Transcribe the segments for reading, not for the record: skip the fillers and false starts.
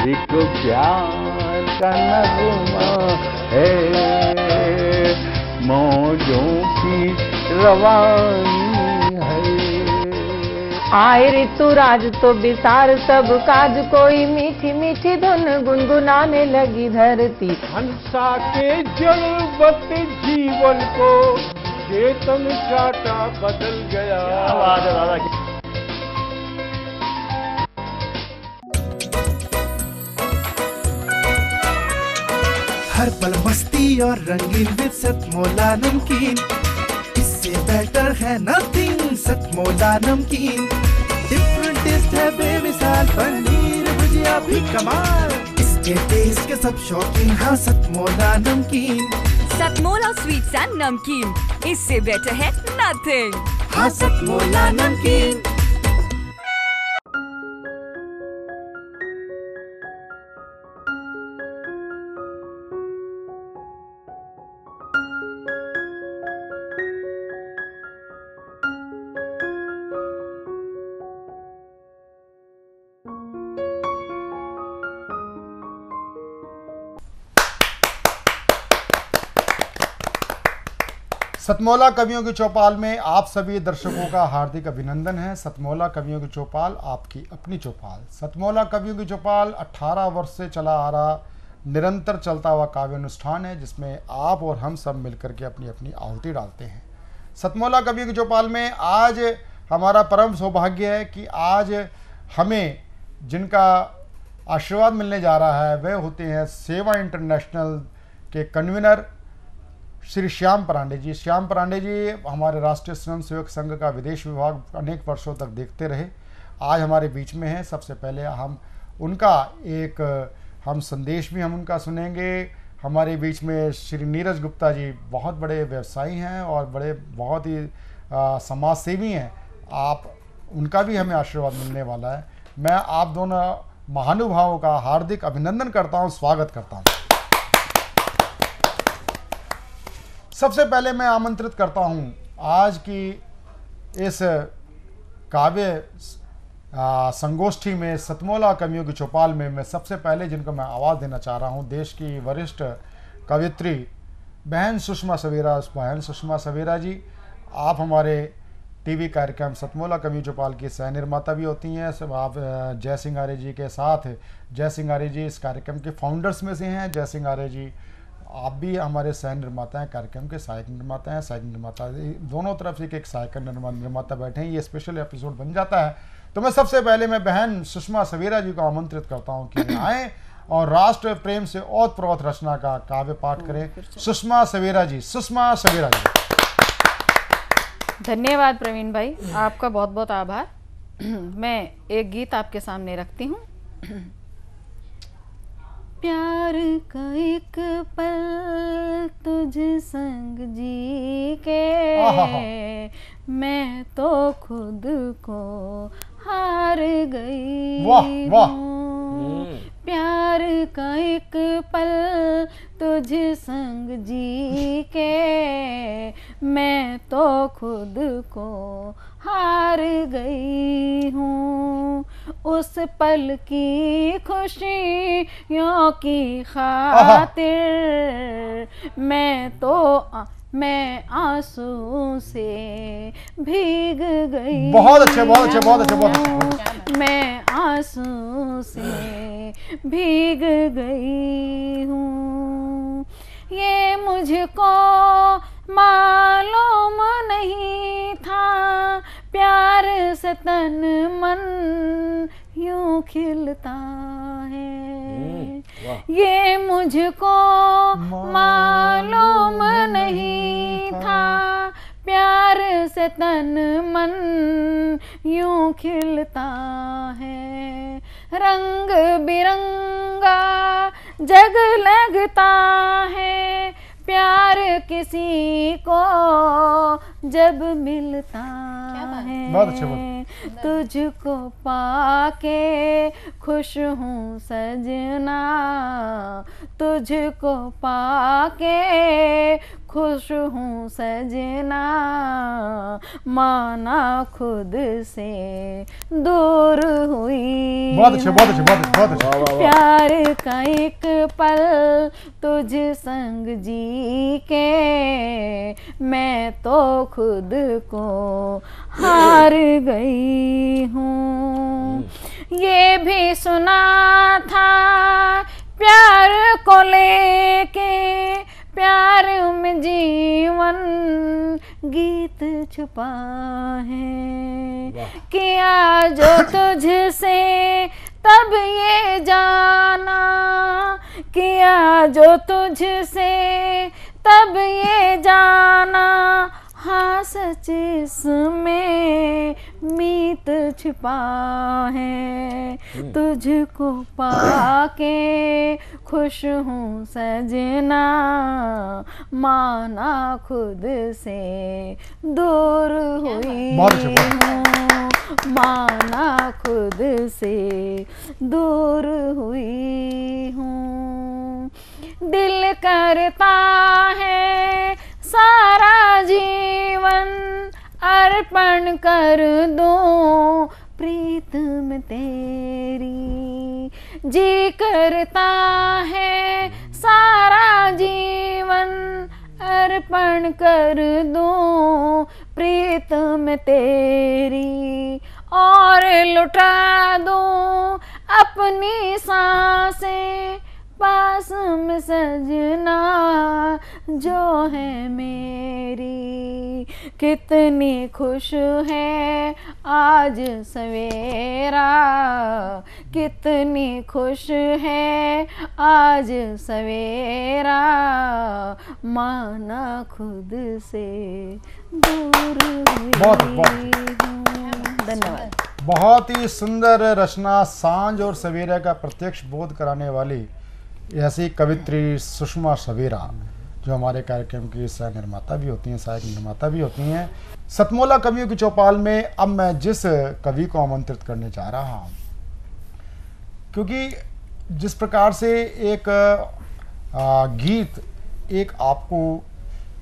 एक प्यार का नगमा है, मौजों की रवानी है। आए ऋतुराज तो बिसार सब काज, कोई मीठी मीठी धुन गुनगुनाने लगी धरती। हंसा के जड़वत जीवन को चेतन चाटा बदल गया। आवाज है दादा की। हर पल मस्ती और रंगीन विद सतमोला नमकीन, इससे बेटर है नथिंग। सतमोला नमकीन डिफरेंट टेस्ट है बेमिसाल, पनीर भुजिया भी कमाल, इसके टेस्ट के सब शौकीन। हाँ सतमोला नमकीन, सतमोला स्वीट्स एंड नमकीन, इससे बेटर है नथिंग। हाँ सतमोला नमकीन। सतमोला कवियों की चौपाल में आप सभी दर्शकों का हार्दिक अभिनंदन है। सतमोला कवियों की चौपाल आपकी अपनी चौपाल। सतमोला कवियों की चौपाल 18 वर्ष से चला आ रहा निरंतर चलता हुआ काव्य अनुष्ठान है, जिसमें आप और हम सब मिलकर के अपनी अपनी आहुति डालते हैं। सतमोला कवियों की चौपाल में आज हमारा परम सौभाग्य है कि आज हमें जिनका आशीर्वाद मिलने जा रहा है वह होते हैं सेवा इंटरनेशनल के कन्वीनर श्री श्याम परांडे जी। श्याम परांडे जी हमारे राष्ट्रीय स्वयंसेवक संघ का विदेश विभाग अनेक वर्षों तक देखते रहे, आज हमारे बीच में हैं। सबसे पहले हम उनका एक संदेश भी हम उनका सुनेंगे। हमारे बीच में श्री नीरज गुप्ता जी बहुत बड़े व्यवसायी हैं और बहुत ही समाज सेवी हैं। आप उनका भी हमें आशीर्वाद मिलने वाला है। मैं आप दोनों महानुभावों का हार्दिक अभिनंदन करता हूं, स्वागत करता हूं। सबसे पहले मैं आमंत्रित करता हूं आज की इस काव्य संगोष्ठी में, सतमोला कवियों की चौपाल में मैं सबसे पहले जिनको मैं आवाज़ देना चाह रहा हूं, देश की वरिष्ठ कवियत्री बहन सुषमा सवेरा। बहन सुषमा सवेरा जी, आप हमारे टीवी कार्यक्रम सतमोला कवियों चौपाल की सह निर्माता भी होती हैं। सब आप जय सिंह आर्य जी के साथ, जय सिंह आर्य जी इस कार्यक्रम के फाउंडर्स में से हैं। जय सिंह आर्य जी आप भी हमारे सह निर्माता हैं, कार्यक्रम के सहायक निर्माता हैं। सहायक निर्माता दोनों तरफ से एक सहायक निर्माता बैठे हैं, ये स्पेशल एपिसोड बन जाता है। तो मैं सबसे पहले मैं बहन सुषमा सवेरा जी को आमंत्रित करता हूं कि आए और राष्ट्र प्रेम से ओत प्रोत रचना का काव्य पाठ करें। सुषमा सवेरा जी, सुषमा सवेरा जी। धन्यवाद प्रवीण भाई, आपका बहुत बहुत आभार। मैं एक गीत आपके सामने रखती हूँ। प्यार का एक पल तुझ संग जी के, मैं तो खुद को हार गई। वाह वाह। प्यार का एक पल तुझ संग जी के, मैं तो खुद को हार गई हूँ। उस पल की खुशियों की खातिर मैं आंसू से भीग गई। बहुत अच्छे, बहुत अच्छे, बहुत अच्छे, बहुत अच्छे। मैं आंसू से भीग गई हूँ। ये मुझको मालूम नहीं था, प्यार से तन मन यूं खिलता है। ये मुझको मालूम नहीं था, प्यार से तन मन यूं खिलता है। रंग बिरंगा जग लगता है, प्यार किसी को जब मिलता है। बहुत अच्छे, बहुत तुझको पाके खुश हूँ सजना, तुझको पाके खुश हूँ सजना, माना खुद से दूर हुई। बहुत अच्छे, बहुत अच्छे, बहुत अच्छे, बहुत अच्छे। प्यार का एक पल तुझ संग जी के, मैं तो खुद को हार गई हूँ। ये भी सुना था प्यार को लेके, प्यार में जीवन गीत छुपा है, किया जो तुझसे तब ये जाना, किया जो तुझसे तब ये जाना, हाँ सच इसमें मीत छिपा है, तुझको पाके खुश हूँ सजना, माना खुद से दूर हुई हूँ, माना खुद से दूर हुई हूँ। दिल करता है सारा जीवन अर्पण कर दूं प्रीत में तेरी, जी करता है सारा जीवन अर्पण कर दूं प्रीत में तेरी, और लुटा दूं अपनी सांसें पास में सजना जो है मेरी। कितनी खुश है आज सवेरा, कितनी खुश है आज सवेरा, माना खुद से दूर हुई हूँ। धन्यवाद। बहुत ही सुंदर रचना, सांझ और सवेरे का प्रत्यक्ष बोध कराने वाली ऐसी कवित्री सुषमा सवेरा, जो हमारे कार्यक्रम की सह निर्माता भी होती हैं, सहायक निर्माता भी होती हैं। सतमोला कवियों की चौपाल में अब मैं जिस कवि को आमंत्रित करने जा रहा हूँ, क्योंकि जिस प्रकार से एक गीत एक आपको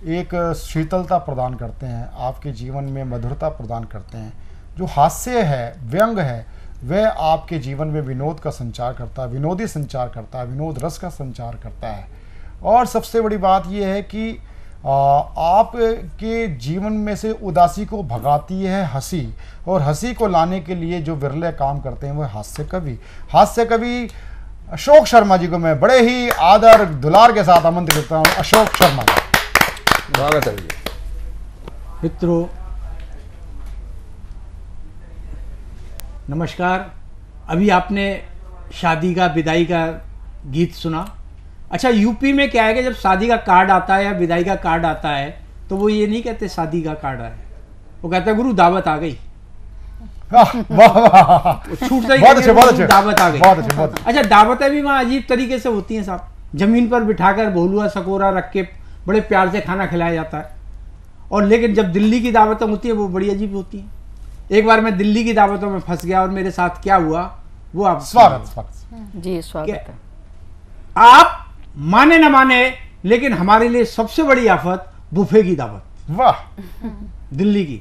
एक शीतलता प्रदान करते हैं, आपके जीवन में मधुरता प्रदान करते हैं, जो हास्य है, व्यंग है, वह आपके जीवन में विनोद का संचार करता है, विनोदी संचार करता है, विनोद रस का संचार करता है। और सबसे बड़ी बात यह है कि आपके जीवन में से उदासी को भगाती है हंसी, और हंसी को लाने के लिए जो विरले काम करते हैं वह हास्य कवि अशोक शर्मा जी को मैं बड़े ही आदर दुलार के साथ आमंत्रित करता हूँ। अशोक शर्मा जी, स्वागत है। मित्रों नमस्कार। अभी आपने शादी का विदाई का गीत सुना। अच्छा, यूपी में क्या है कि जब शादी का कार्ड आता है या विदाई का कार्ड आता है तो वो ये नहीं कहते शादी का कार्ड आया, वो कहते गुरु दावत आ गई। छूटता ही दावत आ गई। अच्छा, दावतें भी वहाँ अजीब तरीके से होती हैं साहब। जमीन पर बिठाकर बहुलुआ सकोरा रख के बड़े प्यार से खाना खिलाया जाता है, और लेकिन जब दिल्ली की दावतें होती हैं वो बड़ी अजीब होती हैं। एक बार मैं दिल्ली की दावतों में फंस गया और मेरे साथ क्या हुआ वो आप स्वागत जी स्वागत है। आप माने न माने लेकिन हमारे लिए सबसे बड़ी आफत बुफे की दावत। वाह। दिल्ली की,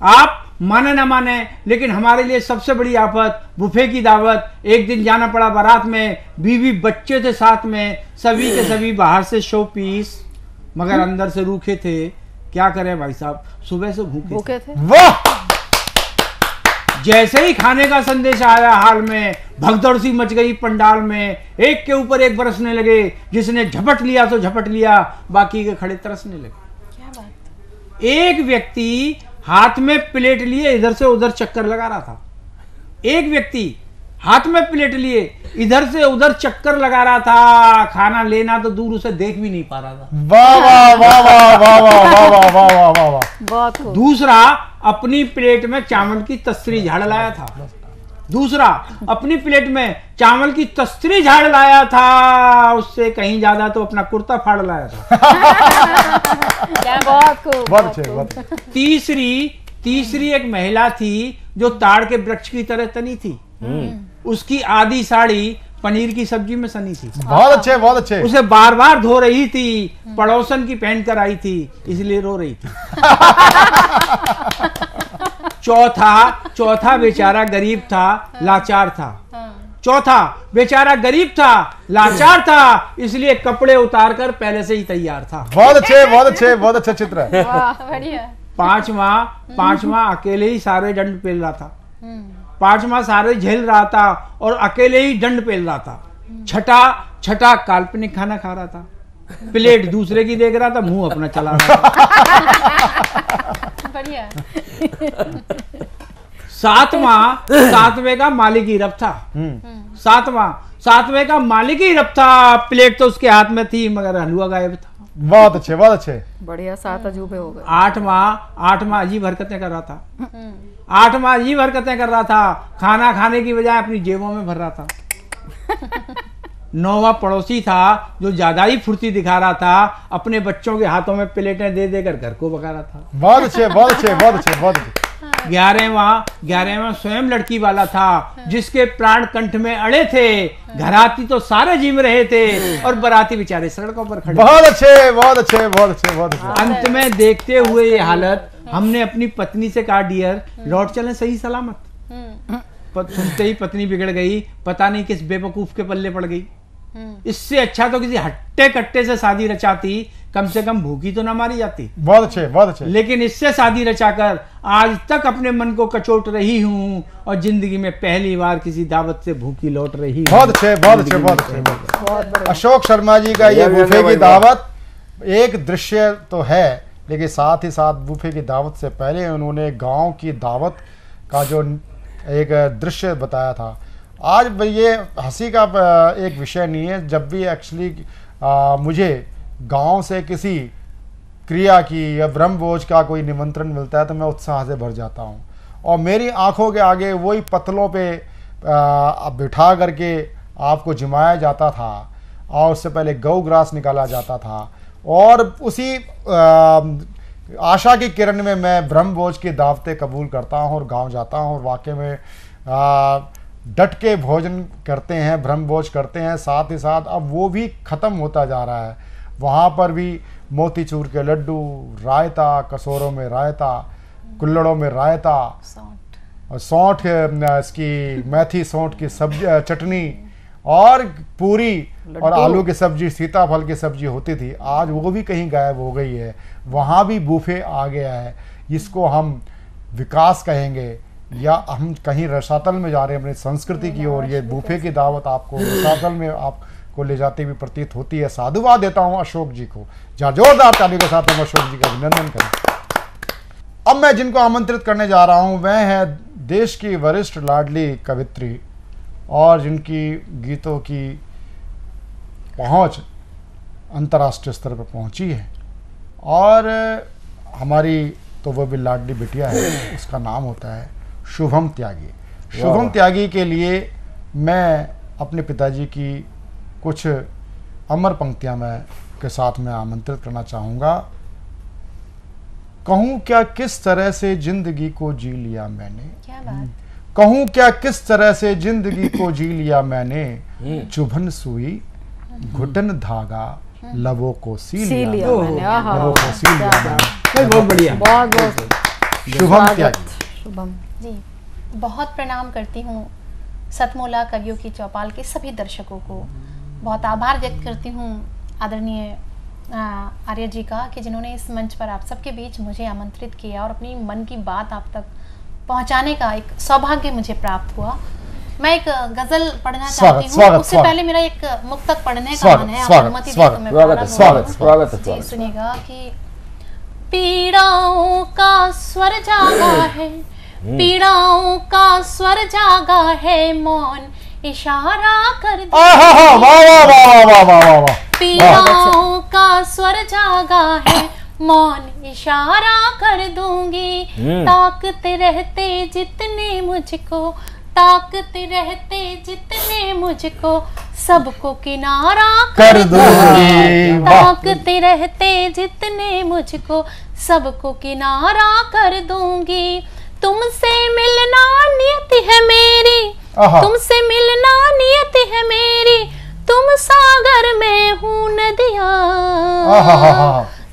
आप माने न माने लेकिन हमारे लिए सबसे बड़ी आफत बुफे की दावत। एक दिन जाना पड़ा बारात में, बीवी बच्चे थे साथ में, सभी के सभी बाहर से शो पीस मगर अंदर से रूखे थे। क्या करें भाई साहब, सुबह से भूखे थे। वाह। जैसे ही खाने का संदेश आया हाल में भगदड़ सी मच गई पंडाल में, एक के ऊपर एक बरसने लगे, जिसने झपट लिया तो झपट लिया, बाकी के खड़े तरसने लगे। क्या बात। एक व्यक्ति हाथ में प्लेट लिए इधर से उधर चक्कर लगा रहा था। एक व्यक्ति हाथ में प्लेट लिए इधर से उधर चक्कर लगा रहा था, खाना लेना तो दूर उसे देख भी नहीं पा रहा था। वाह वाह वाह वाह वाह वाह वाह वाह वाह वाह। बहुत खूब। दूसरा अपनी प्लेट में चावल की तस्तरी झाड़ लाया था। दूसरा अपनी प्लेट में चावल की तस्तरी झाड़ लाया था, उससे कहीं ज्यादा तो अपना कुर्ता फाड़ लाया था। क्या, बहुत खूब। बहुत अच्छे। तीसरी एक महिला थी, जो ताड़ के वृक्ष की तरह तनी थी, उसकी आधी साड़ी पनीर की सब्जी में सनी थी। बहुत अच्छे, बहुत अच्छे। उसे बार बार धो रही थी, पड़ोसन की पहन कर आई थी, इसलिए रो रही थी। चौथा बेचारा गरीब था, लाचार था। चौथा बेचारा गरीब था, लाचार था, इसलिए कपड़े उतार कर पहले से ही तैयार था। बहुत अच्छे, बहुत अच्छे, बहुत अच्छा चित्र है। बढ़िया। पांचवा अकेले ही सारे दंड पेल रहा था। पांचवा सारे झेल रहा था और अकेले ही दंड पेल रहा था। छठा काल्पनिक खाना खा रहा था, प्लेट दूसरे की देख रहा था, मुंह अपना चला रहा था। बढ़िया। सातवें का मालिक ही रब था। सातवें का मालिक ही रब था, प्लेट तो उसके हाथ में थी मगर हलवा गायब था। बहुत अच्छे, बहुत अच्छे। बढ़िया, 7 अजूबे हो गए। आठवां अजीब हरकतें कर रहा था। खाना खाने की बजाय अपनी जेबों में भर रहा था। 9वां पड़ोसी था जो ज्यादा ही फुर्ती दिखा रहा था, अपने बच्चों के हाथों में प्लेटें दे देकर घर को भगा रहा था। बहुत अच्छे, बहुत अच्छे, बहुत अच्छे, बहुत अच्छे। 11वां स्वयं लड़की वाला था, जिसके प्राण कंठ में अड़े थे। घराती तो सारे जीव रहे थे और बराती बेचारे सड़कों पर खड़े। बहुत अच्छे, बहुत अच्छे, बहुत अच्छे, बहुत अच्छे। अंत में देखते हुए ये हालत, हमने अपनी पत्नी से कहा, डियर लौट चलें सही सलामत। सुनते ही पत्नी बिगड़ गई, पता नहीं किस बेवकूफ के पल्ले पड़ गई। इससे अच्छा तो किसी हट्टे कट्टे से शादी रचाती, कम से कम भूखी तो ना मारी जाती। बहुत अच्छे, बहुत अच्छे। लेकिन इससे शादी रचाकर आज तक अपने मन को कचोट रही हूँ और जिंदगी में पहली बार किसी दावत से भूखी लौट रही हूँ। बहुत अच्छे, बहुत अच्छे, बहुत अच्छे। अशोक शर्मा जी का ये बुफे की दावत एक दृश्य तो है, लेकिन साथ ही साथ बुफे की दावत से पहले उन्होंने गांव की दावत का जो एक दृश्य बताया था। आज ये हंसी का एक विषय नहीं है, जब भी एक्चुअली मुझे गांव से किसी क्रिया की या ब्रह्मभोज का कोई निमंत्रण मिलता है तो मैं उत्साह से भर जाता हूं, और मेरी आंखों के आगे वही पतलों पे बिठा करके आपको जिमाया जाता था, और उससे पहले गौ ग्रास निकाला जाता था, और उसी आशा की किरण में मैं ब्रह्मभोज की दावतें कबूल करता हूं और गांव जाता हूं, और वाकई में डट के भोजन करते हैं, ब्रह्मभोज करते हैं। साथ ही साथ अब वो भी ख़त्म होता जा रहा है। वहाँ पर भी मोतीचूर के लड्डू, रायता, कसौरों में रायता, कुल्हड़ों में रायता, और सौंठ, इसकी मेथी सौंठ की सब्जी, चटनी, और पूरी और आलू की सब्जी, सीताफल की सब्जी होती थी। आज वो भी कहीं गायब हो गई है। वहाँ भी बूफे आ गया है। इसको हम विकास कहेंगे या हम कहीं रसातल में जा रहे हैं अपनी संस्कृति की ओर। ये बूफे की दावत आपको रसातल में आपको ले जाती हुई प्रतीत होती है। साधुवाद देता हूँ अशोक जी को, जहाँ जोरदार ताली के साथ हम अशोक जी का अभिनंदन करें। अब मैं जिनको आमंत्रित करने जा रहा हूँ वह है देश की वरिष्ठ लाडली कवित्री, और जिनकी गीतों की पहुँच अंतर्राष्ट्रीय स्तर पर पहुँची है, और हमारी तो वो भी लाडली बिटिया है। उसका नाम होता है शुभम त्यागी। शुभम त्यागी के लिए मैं अपने पिताजी की कुछ अमर पंक्तियां मैं के साथ में आमंत्रित करना चाहूँगा। कहूँ क्या किस तरह से जिंदगी को जी लिया मैंने, क्या बात। कहूँ क्या किस तरह से जिंदगी को जी लिया मैंने, चुभन सुई घुटन धागा लबों को सी लिया मैंने, लबों को सी लिया मैंने। बहुत बढ़िया, बहुत बहुत शुभम त्यागी। शुभम जी, बहुत प्रणाम करती हूँ सतमोला कवियों की चौपाल के सभी दर्शकों को। बहुत आभार व्यक्त करती हूँ आदरणीय आर्य जी का, कि जिन्होंने इस मंच पर आप सबके बीच मुझे आमंत्रित किया और अपनी मन की बात आप तक पहुँचाने का एक सौभाग्य मुझे प्राप्त हुआ। मैं एक गजल पढ़ना चाहती हूँ। उससे पहले मेरा एक मुक्तक पढ़ने का मन है, आप अनुमति दें तो मैं स्वागत है। सुनिएगा कि पीड़ाओं का स्वर जागा है, पीड़ाओं का स्वर जागा है, मौन इशारा कर दे। पीड़ाओं का स्वर जागा है, मौन इशारा कर दूंगी। ताकते रहते जितने मुझको, ताकते रहते जितने मुझको, सबको किनारा कर दूंगी। ताकते रहते जितने मुझको, सबको किनारा कर दूंगी। तुमसे मिलना नियति है मेरी, तुमसे मिलना नियति है मेरी, तुम सागर में हूँ नदिया।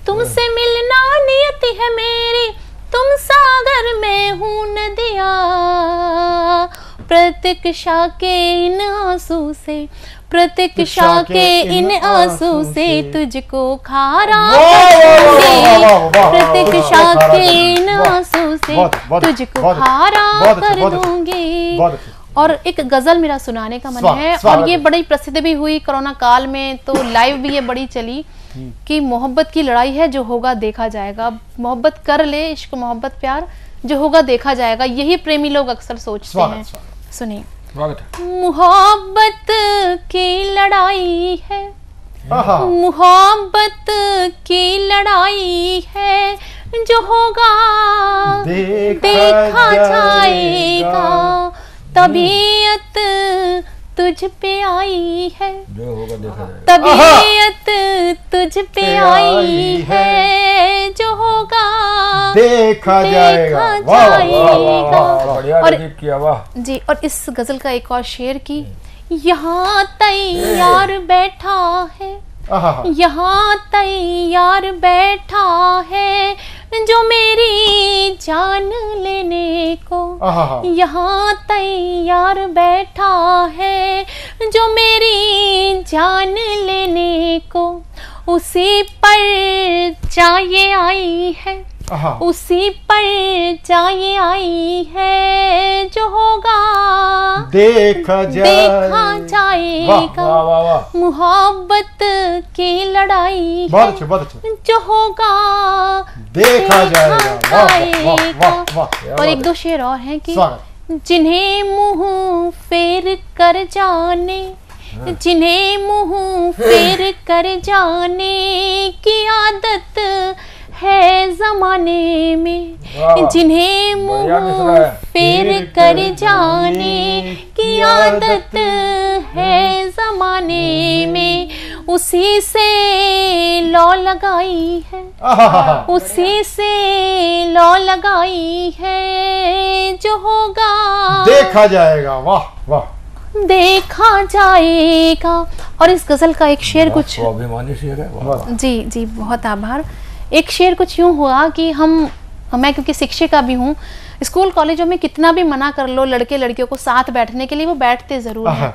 तुमसे मिलना नियति है मेरी, तुम सागर में हूँ नदिया। प्रतीक्षा के इन आंसू से, प्रतीक्षा के इन आंसू से तुझको खारा करूंगी। प्रतीक्षा के इन आंसू से तुझको खारा कर दूंगी। और एक गजल मेरा सुनाने का मन है, और ये बड़ी प्रसिद्ध भी हुई कोरोना काल में, तो लाइव भी ये बड़ी चली कि मोहब्बत की लड़ाई है, जो होगा देखा जाएगा। मोहब्बत कर ले, इश्क मोहब्बत प्यार, जो होगा देखा जाएगा, यही प्रेमी लोग अक्सर सोचते हैं। सुनिए, मोहब्बत की लड़ाई है, मोहब्बत की लड़ाई है, जो होगा देखा जाएगा। तबीयत तुझ पे आई है, जो होगा देखा जाएगा। तबीयत तुझ पे आई है, जो होगा देखा जाएगा। और जी, और इस गजल का एक और शेर की, यहाँ तैयार बैठा है, यहाँ तैयार बैठा है, जो मेरी जान लेने को। यहाँ तैयार बैठा है, जो मेरी जान लेने को। उसी पर चाहे आई है, उसी पर चाहे आई है, जो होगा देखा जाएगा। मोहब्बत की लड़ाई बहुत अच्छे, बहुत अच्छे, जो होगा देखा जाएगा। और एक दो शेर और हैं कि जिन्हें मुंह फेर कर जाने, जिन्हें मुंह फेर कर जाने की आदत है जमाने में, जिन्हें मुंह फेर कर जाने की आदत है जमाने में, उसी से लौ लगाई है, उसी से लौ लगाई है, जो होगा देखा जाएगा। वाह वाह, देखा जाएगा। और इस गजल का एक शेर कुछ स्वाभिमानी शेर है। जी जी, बहुत आभार। एक शेर कुछ यूं हुआ कि मैं क्योंकि शिक्षिका भी हूँ, स्कूल कॉलेजों में कितना भी मना कर लो लड़के लड़कियों को साथ बैठने के लिए, वो बैठते जरूर हैं।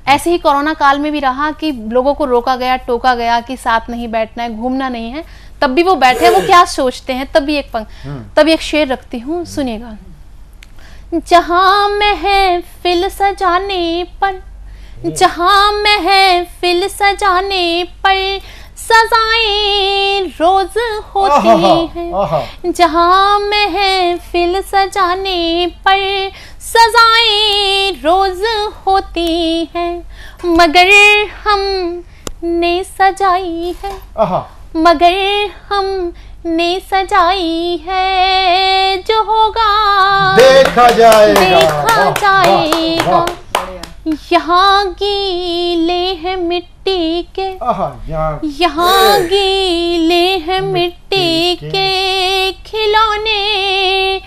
ऐसे ही कोरोना काल में भी रहा कि लोगों को रोका गया, टोका गया कि साथ नहीं बैठना है, घूमना नहीं है, तब भी वो बैठे। वो क्या सोचते हैं, तब एक शेर रखती हूँ, सुनिएगा। जहाँ महफिल सजाने पर, जहाँ महफिल सजाने पर सजाएं रोज होती हैं, जहाँ महफिल सजाने पर सजाएं रोज होती हैं, मगर हमने सजाई है, मगर हमने सजाई है, जो होगा देखा जाएगा। देखा जाएगा। यहाँ गीले हैं मिट्टी के, यहाँ गीले हैं मिट्टी के खिलौने,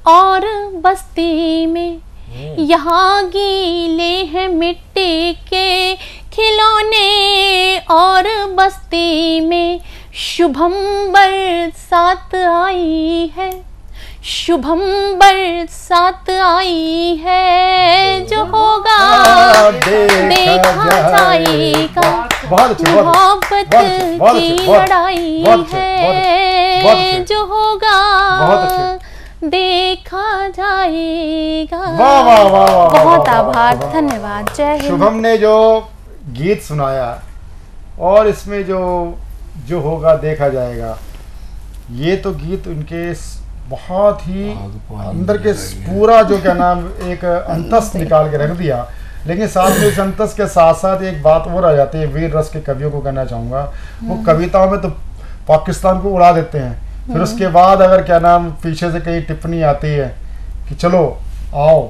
और बस्ती में यहाँ गीले हैं मिट्टी के खिलौने, और बस्ती में शुभम बरसात आई है, शुभम बरसात आई है, जो होगा देखा जाएगा। मोहब्बत की लड़ाई है, जो होगा देखा जाएगा। बहुत आभार, धन्यवाद, जय हिंद। शुभम ने जो गीत सुनाया और इसमें जो होगा देखा जाएगा, ये तो गीत उनके बहुत ही अंदर के पूरा जो क्या नाम एक अंतस निकाल के रख दिया। लेकिन साथ में इस अंतस के साथ साथ एक बात और आ जाती है, वीर रस के कवियों को कहना चाहूँगा, वो कविताओं में तो पाकिस्तान को उड़ा देते हैं, फिर उसके बाद अगर क्या नाम पीछे से कहीं टिप्पणी आती है कि चलो आओ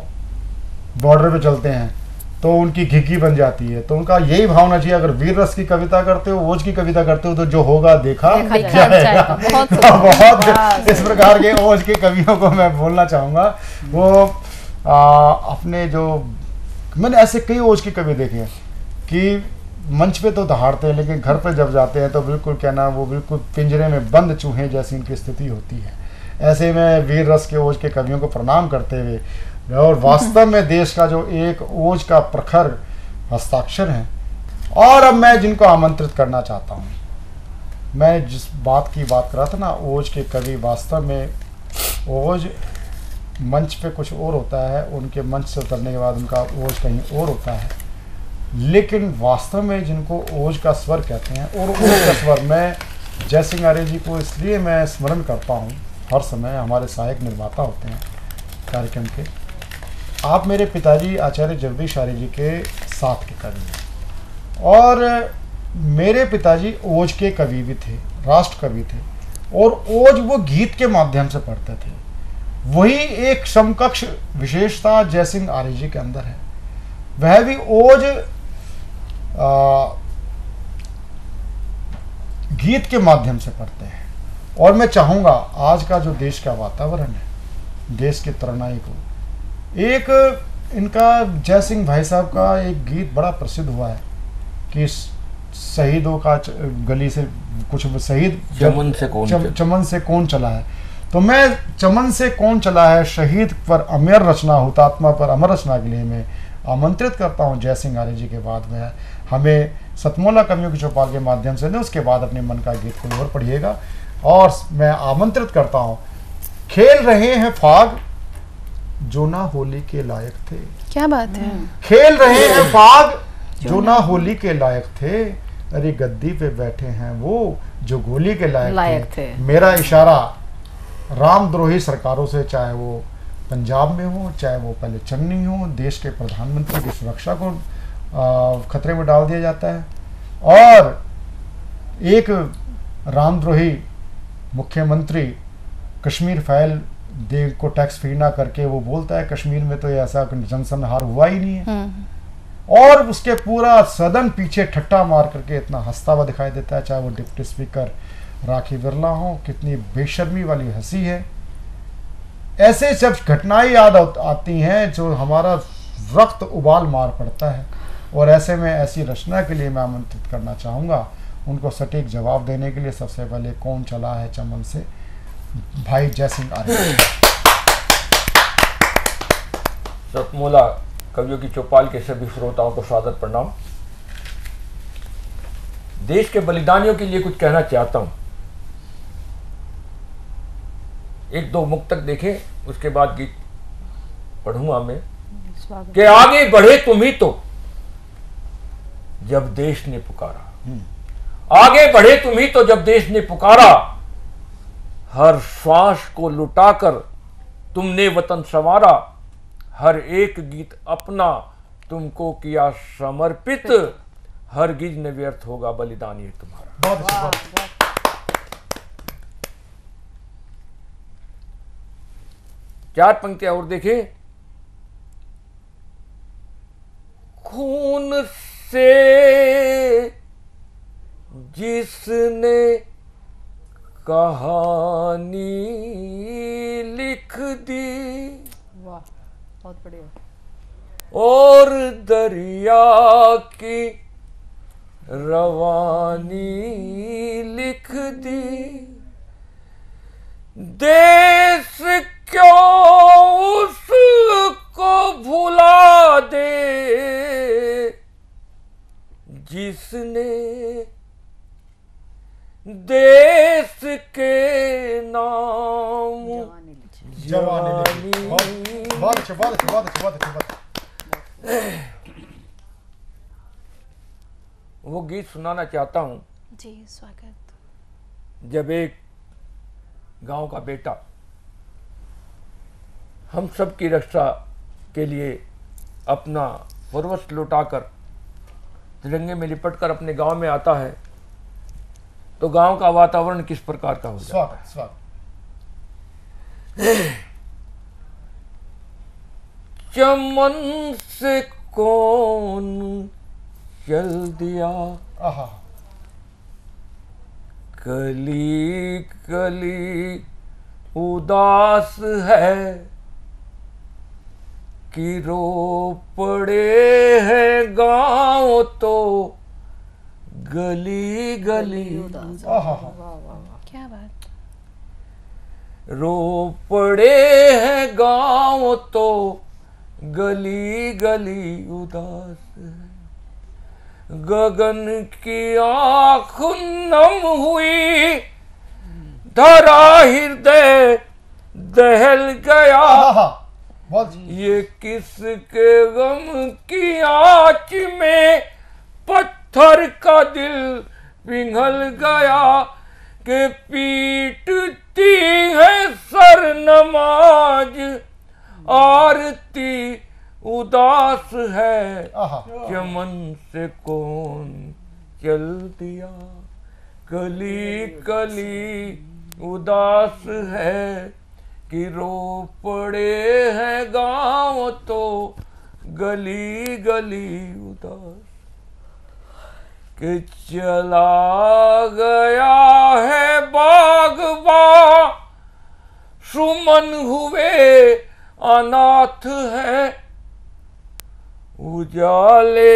बॉर्डर पे चलते हैं, तो उनकी घिघी बन जाती है। तो उनका यही भावना चाहिए, अगर वीर रस की कविता करते हो, ओज की कविता करते हो, तो जो होगा देखा जाएगा। बहुत इस प्रकार के ओज के कवियों को मैं बोलना चाहूँगा। वो अपने जो मैंने ऐसे कई ओज के कवि देखे हैं कि मंच पे तो दहाड़ते हैं, लेकिन घर पे जब जाते हैं तो बिल्कुल क्या ना, वो बिल्कुल पिंजरे में बंद चूहे जैसी उनकी स्थिति होती है। ऐसे में वीर रस के ओज के कवियों को प्रणाम करते हुए, और वास्तव में देश का जो एक ओज का प्रखर हस्ताक्षर है। और अब मैं जिनको आमंत्रित करना चाहता हूँ, मैं जिस बात की बात कर रहा था ना, ओज के कवि, वास्तव में ओज मंच पे कुछ और होता है, उनके मंच से उतरने के बाद उनका ओज कहीं और होता है। लेकिन वास्तव में जिनको ओज का स्वर कहते हैं, और ओज का स्वर मैं जयसिंह आर्य जी को इसलिए मैं स्मरण करता हूँ हर समय, हमारे सहायक निर्माता होते हैं कार्यक्रम के। आप मेरे पिताजी आचार्य जगदीश आर्य जी के साथ के कवि हैं, और मेरे पिताजी ओज के कवि भी थे, राष्ट्र कवि थे, और ओज वो गीत के माध्यम से पढ़ते थे। वही एक समकक्ष विशेषता जयसिंह आर्य जी के अंदर है। वह भी ओज गीत के माध्यम से पढ़ते हैं। और मैं चाहूँगा आज का जो देश का वातावरण है, देश के तरुणाई को, एक इनका जयसिंह भाई साहब का एक गीत बड़ा प्रसिद्ध हुआ है कि शहीदों का गली से कुछ शहीद चमन से कौन चला है। तो मैं चमन से कौन चला है, शहीद पर अमर रचना, हुतात्मा पर अमर रचना के लिए मैं आमंत्रित करता हूं जयसिंह आर्य जी के बाद में हमें सतमोला कवियों की चौपाल के माध्यम से नहीं, उसके बाद अपने मन का गीत कोई और पढ़िएगा। और मैं आमंत्रित करता हूं, खेल रहे हैं फाग जो ना होली के लायक थे। क्या बात है। खेल रहे हैं फाग जो ना होली के लायक थे, अरे गद्दी पे बैठे हैं वो जो गोली के लायक थे। मेरा इशारा रामद्रोही सरकारों से, चाहे वो पंजाब में हो, चाहे वो पहले चन्नी हो, देश के प्रधानमंत्री की सुरक्षा को खतरे में डाल दिया जाता है। और एक रामद्रोही मुख्यमंत्री कश्मीर फाइल दे को टैक्स फ्री ना करके वो बोलता है कश्मीर में तो ऐसा जनसंहार हुआ ही नहीं है। और उसके पूरा सदन पीछे ठट्टा मार करके इतना हंसता हुआ दिखाई देता है, चाहे वो डिप्टी स्पीकर राखी बिरला हो। कितनी बेशर्मी वाली हंसी है। ऐसे जब घटनाएं याद आती हैं जो हमारा रक्त उबाल मार पड़ता है। और ऐसे में ऐसी रचना के लिए मैं आमंत्रित करना चाहूँगा उनको सटीक जवाब देने के लिए। सबसे पहले कौन चला है चमन से, भाई जयसिंह आर्य। सतमोला कवियों की चौपाल के सभी श्रोताओं को सादर प्रणाम। देश के बलिदानियों के लिए कुछ कहना चाहता हूं। एक दो मुक्तक देखें, उसके बाद गीत पढ़ूंगा मैं। कि आगे बढ़े तुम ही तो जब देश ने पुकारा, आगे बढ़े तुम ही तो जब देश ने पुकारा, हर श्वास को लुटाकर तुमने वतन संवारा, हर एक गीत अपना तुमको किया समर्पित, हरगिज न व्यर्थ होगा बलिदान ये तुम्हारा। चार पंक्तियां और देखें। खून से जिसने कहानी लिख दी, वाह बहुत बढ़िया, और दरिया की रवानी लिख दी, देश क्यों उसको भुला दे जिसने देश के नाम जवानी। बहुत अच्छा। वो गीत सुनाना चाहता हूं। जी स्वागत। जब एक गांव का बेटा हम सब की रक्षा के लिए अपना सर्वस्व लौटाकर तिरंगे में लिपटकर अपने गांव में आता है, तो गांव का वातावरण किस प्रकार का हो जाता है। स्वागत। चमन से कौन चल दिया। आहा, कली कली उदास है कि रो पड़े हैं गांव तो गली गली। आहा, क्या बात। रो पड़े हैं गांव तो गली गली उदास है। गगन की आँख नम हुई, धरा हृदय दहल गया। आहा, बहुत ये किसके गम की आँच में पत्थर का दिल पिघल गया। के पीटती है सर नमाज, आरती उदास है। आहा, चमन से कौन चल दिया। कली कली उदास है कि रो पड़े हैं गांव तो गली गली उदास। कि चला गया है बागबा, सुमन हुए अनाथ है। उजाले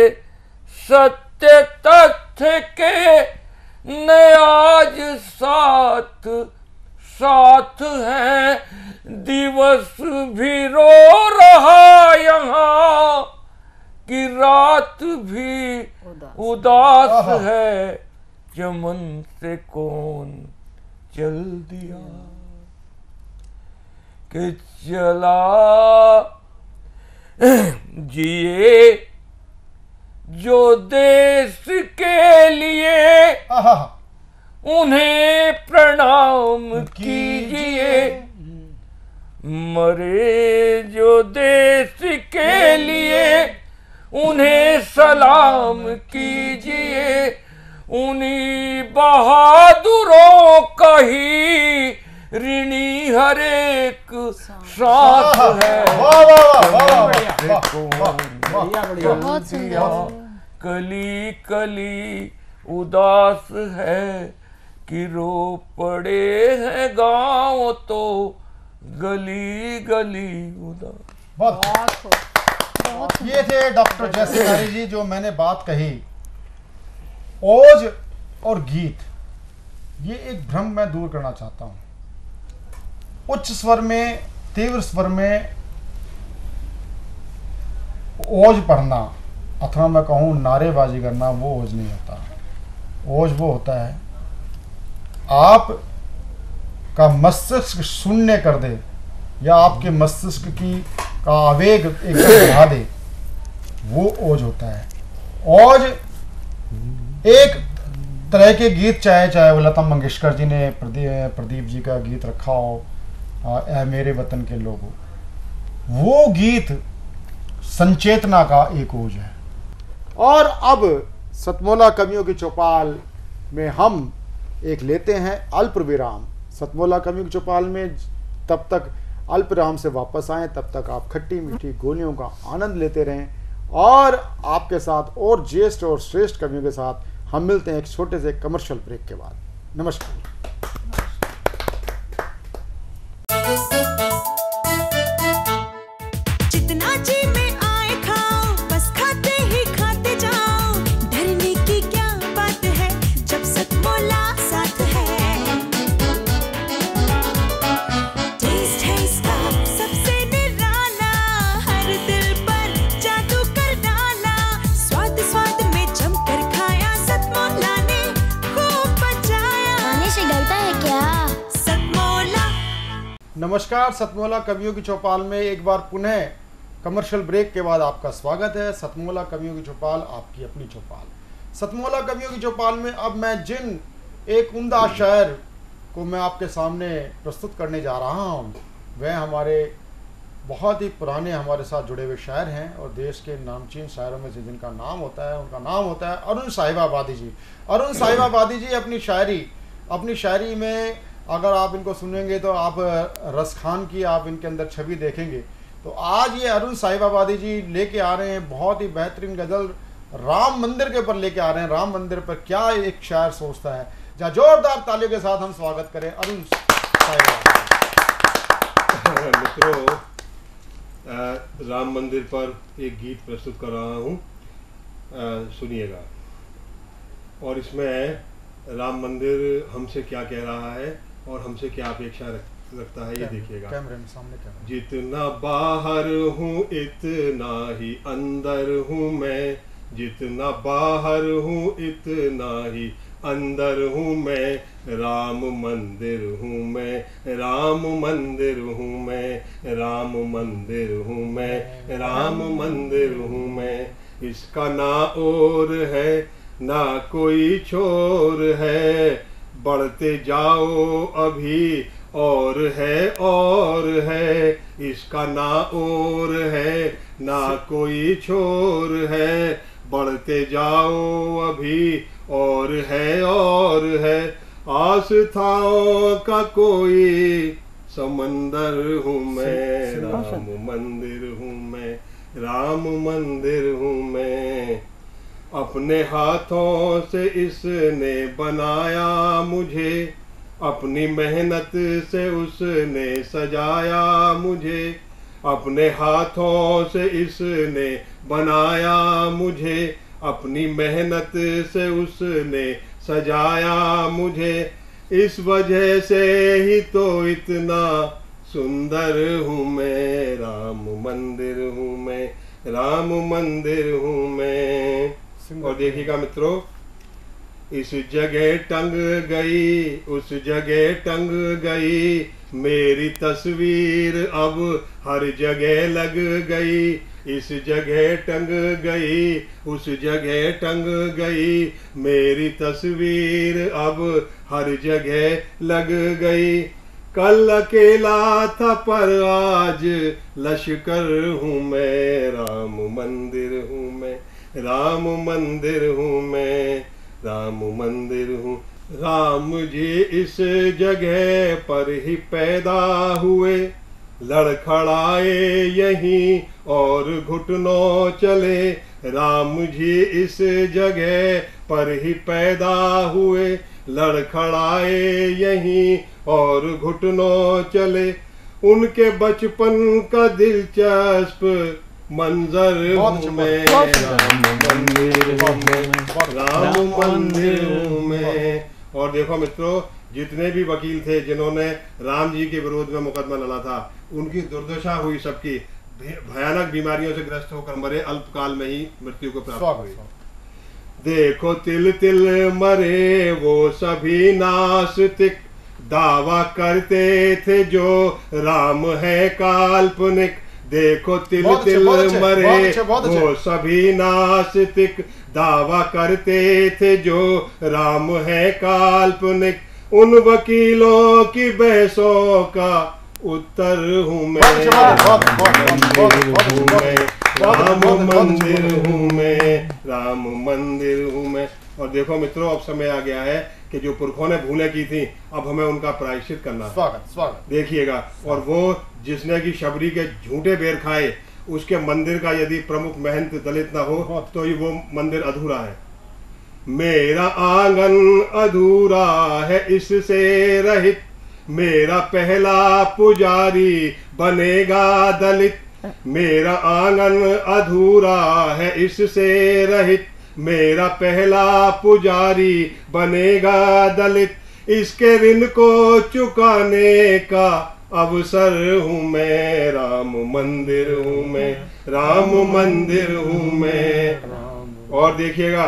सत्य तथ्य के न आज साथ साथ है। दिवस भी रो रहा यहाँ कि रात भी उदास है। चमन से कौन चल दिया। कि चला जिए जो देश के लिए, आहा, उन्हें प्रणाम कीजिए। मरे जो देश के लिए, उन्हें सलाम कीजिए। उन्हीं बहादुरों का ही ऋणी हर एक सांस है। बहुत सुंदर। कली कली उदास है कि रो पड़े हैं गांव तो गली गली उदास। बहुत ये थे डॉक्टर जयसिंह जी जो मैंने बात कही। ओज और गीत, ये एक भ्रम मैं दूर करना चाहता हूं। उच्च स्वर में, तीव्र स्वर में ओज पढ़ना अथवा मैं कहूं नारेबाजी करना, वो ओज नहीं होता। ओज वो होता है आप का मस्तिष्क शून्य कर दे या आपके मस्तिष्क की का आवेग एकदम बढ़ा दे, वो ओज होता है। ओज एक तरह के गीत, चाहे वो लता मंगेशकर जी ने प्रदीप जी का गीत रखा हो, ऐ मेरे वतन के लोगों, वो गीत संचेतना का एक ओज है। और अब सतमोला कवियों की चौपाल में हम एक लेते हैं अल्प विराम। सतमोला कवियों की चौपाल में तब तक अल्प विराम से वापस आएं, तब तक आप खट्टी मीठी गोलियों का आनंद लेते रहें। और आपके साथ और ज्येष्ठ और श्रेष्ठ कवियों के साथ हम मिलते हैं एक छोटे से कमर्शियल ब्रेक के बाद। नमस्कार। जितना जी में आए खाओ, बस खाते ही खाते जाओ। डरने की क्या बात है जब सतमोला साथ है। टेस्ट है इसका सबसे निराला, हर दिल पर जादू कर डाला। स्वाद स्वाद में जमकर खाया, सतमोला ने खूब बचाया। खाने से डरता है क्या? सतमोला। नमस्कार, सतमोला कवियों की चौपाल में एक बार पुनः कमर्शियल ब्रेक के बाद आपका स्वागत है। सतमोला कवियों की चौपाल, आपकी अपनी चौपाल। सतमोला कवियों की चौपाल में अब मैं जिन एक उम्दा शायर को मैं आपके सामने प्रस्तुत करने जा रहा हूँ, वह हमारे बहुत ही पुराने हमारे साथ जुड़े हुए शायर हैं और देश के नामचीन शायरों में से जिनका नाम होता है, उनका नाम होता है अरुण साहिबाबादी जी। अरुण साहिबाबादी जी अपनी शायरी में अगर आप इनको सुनेंगे तो आप रस खान की आप इनके अंदर छवि देखेंगे। तो आज ये अरुण साहिबाबादी जी लेके आ रहे हैं बहुत ही बेहतरीन गजल राम मंदिर के ऊपर लेके आ रहे हैं। राम मंदिर पर क्या एक शायर सोचता है। जहाँ जोरदार तालियों के साथ हम स्वागत करें अरुण साहिबाबादी। मित्रों, राम मंदिर पर एक गीत प्रस्तुत कर रहा हूँ, सुनिएगा। और इसमें राम मंदिर हमसे क्या कह रहा है और हमसे क्या अपेक्षा रखता है, ये देखिएगा। जितना बाहर हूँ इतना ही अंदर हूँ मैं, जितना बाहर हूँ इतना ही अंदर हूँ मैं, राम मंदिर हूँ मैं, राम मंदिर हूँ मैं, राम मंदिर हूँ मैं, राम मंदिर हूँ मैं। इसका ना और है ना कोई छोर है, बढ़ते जाओ अभी और है, इसका ना और है ना कोई छोर है, बढ़ते जाओ अभी और है, आस्थाओं का कोई समंदर हूँ मैं, राम मंदिर हूँ मैं, राम मंदिर हूँ मैं। अपने हाथों से इसने बनाया मुझे, अपनी मेहनत से उसने सजाया मुझे, अपने हाथों से इसने बनाया मुझे, अपनी मेहनत से उसने सजाया मुझे, इस वजह से ही तो इतना सुंदर हूँ मैं, राम मंदिर हूँ मैं, राम मंदिर हूँ मैं। और देखिएगा मित्रों, इस जगह टंग गई उस जगह टंग गई, मेरी तस्वीर अब हर जगह लग गई, इस जगह टंग गई उस जगह टंग गई, मेरी तस्वीर अब हर जगह लग गई। कल अकेला था पर आज लश्कर हूँ मैं, राम मंदिर हूँ मैं, राम मंदिर हूँ मैं, राम मंदिर हूँ। राम जी इस जगह पर ही पैदा हुए, लड़खड़ाए यहीं और घुटनों चले, राम जी इस जगह पर ही पैदा हुए, लड़खड़ाए यहीं और घुटनों चले, उनके बचपन का दिलचस्प मंजर हूँ मैं, राम मंदिर हूँ मैं, राम मंदिर हूँ मैं। और देखो मित्रों, जितने भी वकील थे जिन्होंने राम जी के विरोध में मुकदमा लड़ा था, उनकी दुर्दशा हुई, सबकी भयानक बीमारियों से ग्रस्त होकर मरे, अल्पकाल में ही मृत्यु को प्राप्त हुई। देखो तिल तिल मरे वो सभी नास्तिक, दावा करते थे जो राम है काल्पनिक, देखो तिल तिल मरे वो सभी नास्तिक, दावा करते थे जो राम है काल्पनिक, उन वकीलों की बहसों का उत्तर हूँ मैं, राम मंदिर हूँ मैं, राम मंदिर हूँ मैं। और देखो मित्रों, अब समय आ गया है कि जो पुरखों ने भूलें की थी, अब हमें उनका प्रायश्चित करना है। स्वागत देखिएगा। और वो जिसने की शबरी के झूठे बेर खाए, उसके मंदिर का यदि प्रमुख महंत दलित ना हो तो ये वो मंदिर अधूरा है। मेरा आंगन अधूरा है इससे रहित, मेरा पहला पुजारी बनेगा दलित, मेरा आंगन अधूरा है इससे रहित, मेरा पहला पुजारी बनेगा दलित, इसके ऋण को चुकाने का अवसर हूँ मैं, राम मंदिर हूँ मैं, राम मंदिर हूँ मैं। और देखिएगा,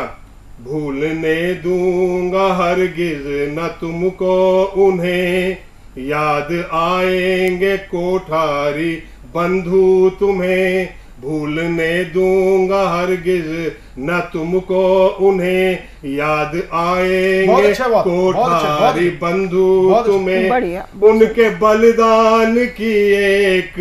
भूलने दूंगा हरगिज न तुमको उन्हें, याद आएंगे कोठारी बंधु तुम्हें, भूलने दूंगा हरगिज न तुमको उन्हें, याद आएंगे कोठारी बंधु तुम्हें, उनके बलिदान की एक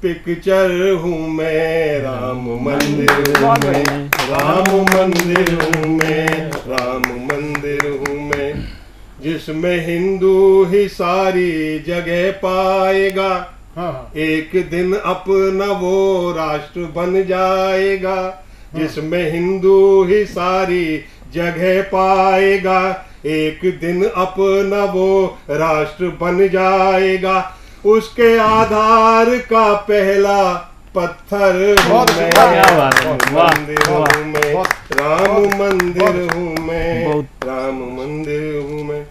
पिक्चर हूँ मैं, राम मंदिर हूँ मैं, राम मंदिर हूँ मैं, राम मंदिर हूँ मैं। जिसमें हिंदू ही सारी जगह पाएगा, एक दिन अपना वो राष्ट्र बन जाएगा जिसमें हिंदू ही सारी जगह पाएगा। एक दिन अपना वो राष्ट्र बन जाएगा, उसके आधार का पहला पत्थर हूँ मैं, मंदिर हूँ मैं, राम मंदिर हूँ मैं, राम मंदिर हूँ मैं।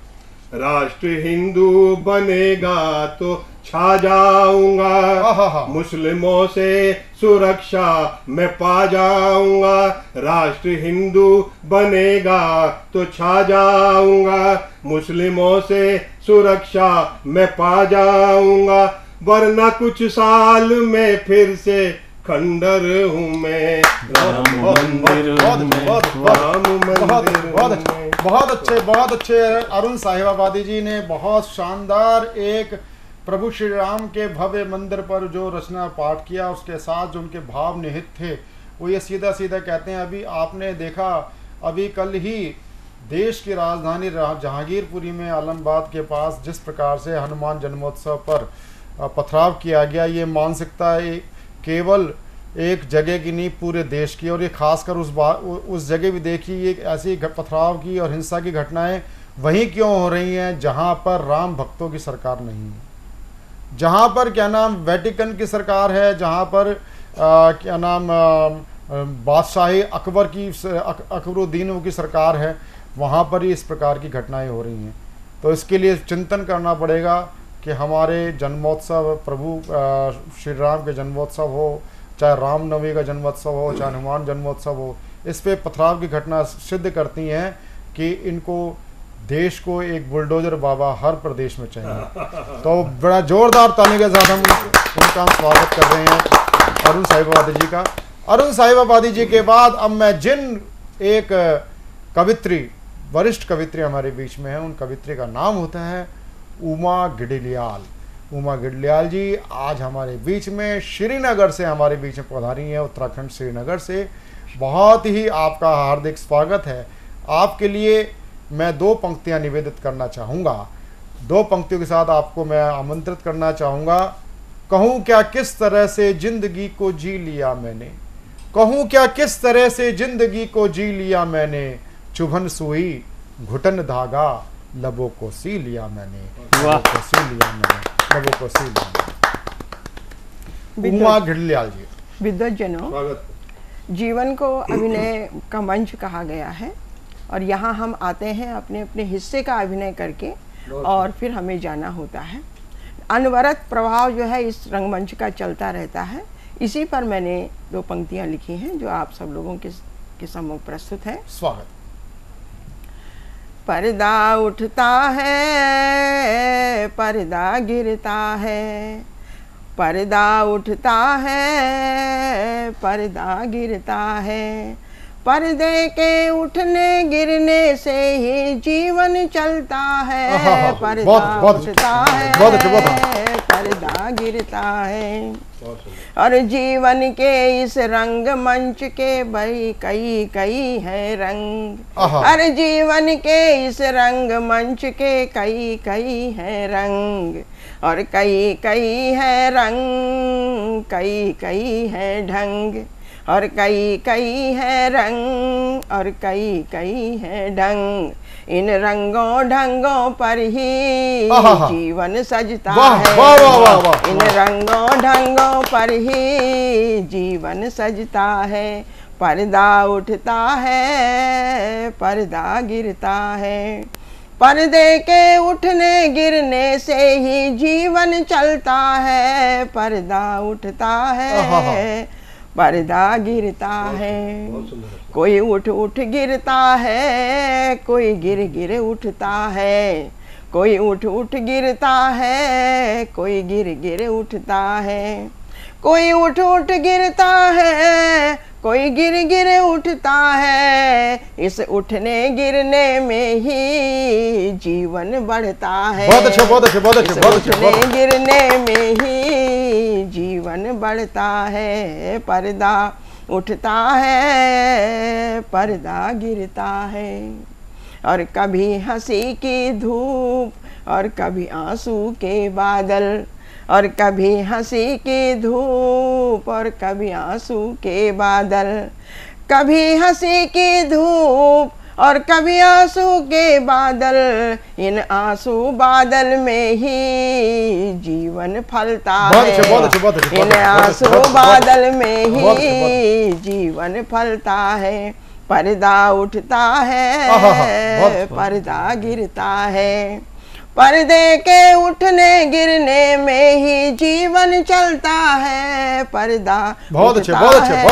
राष्ट्र हिंदू बनेगा तो छा जाऊंगा, मुस्लिमों से सुरक्षा मैं पा जाऊंगा। राष्ट्र हिंदू बनेगा तो छा जाऊंगा, मुस्लिमों से सुरक्षा मैं पा जाऊंगा। वरना कुछ साल में फिर से खंडर हूँ मैं, राम मंदिर हूँ मैं, राम मंदिर। बहुत अच्छे अरुण साहिबाबादी जी ने बहुत शानदार एक प्रभु श्री राम के भव्य मंदिर पर जो रचना पाठ किया, उसके साथ जो उनके भाव निहित थे वो ये सीधा सीधा कहते हैं। अभी आपने देखा, अभी कल ही देश की राजधानी जहांगीरपुरी में आलमबाग के पास जिस प्रकार से हनुमान जन्मोत्सव पर पथराव किया गया, ये मानसिकता केवल एक जगह की नहीं पूरे देश की, और ये खासकर उस जगह भी देखिए ये ऐसी पथराव की और हिंसा की घटनाएं वहीं क्यों हो रही हैं जहां पर राम भक्तों की सरकार नहीं है, जहां पर क्या नाम वेटिकन की सरकार है, जहां पर क्या नाम बादशाही अकबरुद्दीन की सरकार है, वहां पर ही इस प्रकार की घटनाएं हो रही हैं। तो इसके लिए चिंतन करना पड़ेगा कि हमारे जन्मोत्सव, प्रभु श्री राम के जन्मोत्सव हो, चाहे रामनवमी का जन्मोत्सव हो, चाहे हनुमान जन्मोत्सव हो, इस पे पथराव की घटना सिद्ध करती हैं कि इनको देश को एक बुलडोजर बाबा हर प्रदेश में चाहिए। तो बड़ा जोरदार ताली के साथ हम उनका स्वागत कर रहे हैं अरुण साहिबाबादी जी का। अरुण साहिबाबादी जी के बाद अब मैं जिन एक कवित्री, वरिष्ठ कवित्री हमारे बीच में है, उन कवित्री का नाम होता है उमा गिडलियाल। उमा गिडलियाल जी आज हमारे बीच में श्रीनगर से हमारे बीच में पधारी हैं, उत्तराखंड श्रीनगर से। बहुत ही आपका हार्दिक स्वागत है। आपके लिए मैं दो पंक्तियां निवेदित करना चाहूँगा। दो पंक्तियों के साथ आपको मैं आमंत्रित करना चाहूँगा। कहूँ क्या किस तरह से जिंदगी को जी लिया मैंने, कहूँ क्या किस तरह से जिंदगी को जी लिया मैंने, चुभन सुई घुटन धागा लबों को सी लिया मैंने, लबों को सी लिया मैंने, लबों को सी लिया मैंने। उमा गिडलियाल जी। विद्वज्जनों, जीवन को अभिनय का मंच कहा गया है और यहाँ हम आते हैं अपने अपने हिस्से का अभिनय करके और फिर हमें जाना होता है। अनवरत प्रभाव जो है इस रंगमंच का चलता रहता है। इसी पर मैंने दो पंक्तियाँ लिखी हैं जो आप सब लोगों के सम्मुख प्रस्तुत है। स्वागत। पर्दा उठता है, पर्दा गिरता है, पर्दा उठता है, पर्दा गिरता है, पर्दे के उठने गिरने से ही जीवन चलता है, पर्दा उठता है, पर्दा गिरता है। और जीवन के इस रंग मंच के भाई कई कई है रंग, हर जीवन के इस रंग मंच के कई कई है रंग, और कई कई है रंग, कई कई है ढंग, और कई कई है रंग, और कई कई है ढंग। इन रंगों ढंगों पर ही जीवन सजता है, इन रंगों ढंगों पर ही जीवन सजता है। पर्दा उठता है, पर्दा गिरता है, पर्दे के उठने गिरने से ही जीवन चलता है, पर्दा उठता है, पर्दा गिरता है। कोई उठ उठ गिरता है, कोई गिर गिर उठता है, कोई उठ उठ गिरता है, कोई गिर गिर उठता है, कोई उठ उठ गिरता है, कोई गिर गिर उठता है। इस उठने गिरने में ही जीवन बढ़ता है, बहुत अच्छे, बहुत अच्छे, बहुत अच्छे, बहुत अच्छे। उठने गिरने में ही जीवन बढ़ता है। पर्दा उठता है, पर्दा गिरता है, और कभी हंसी की धूप और कभी आंसू के बादल, और कभी हंसी की धूप और कभी आंसू के बादल, कभी हंसी की धूप और कभी आंसू के बादल, इन आंसू बादल में ही जीवन फलता है। इन आंसू बादल में ही जीवन फलता है। पर्दा उठता है, पर्दा गिरता है, पर्दे के उठने गिरने में ही जीवन चलता है। पर्दा उठता है,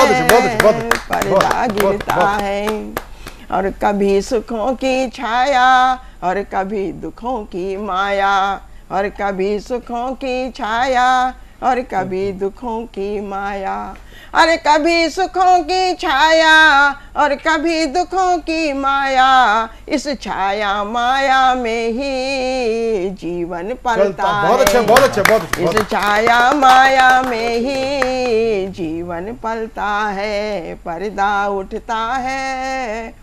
पर्दा गिरता है, और कभी सुखों की छाया और कभी दुखों की माया, और कभी सुखों की छाया और कभी दुखों की माया, अरे कभी सुखों की छाया और कभी दुखों की माया, इस छाया माया में ही जीवन पलता है। बहुत अच्छा। इस छाया माया में ही जीवन पलता है। पर्दा उठता है,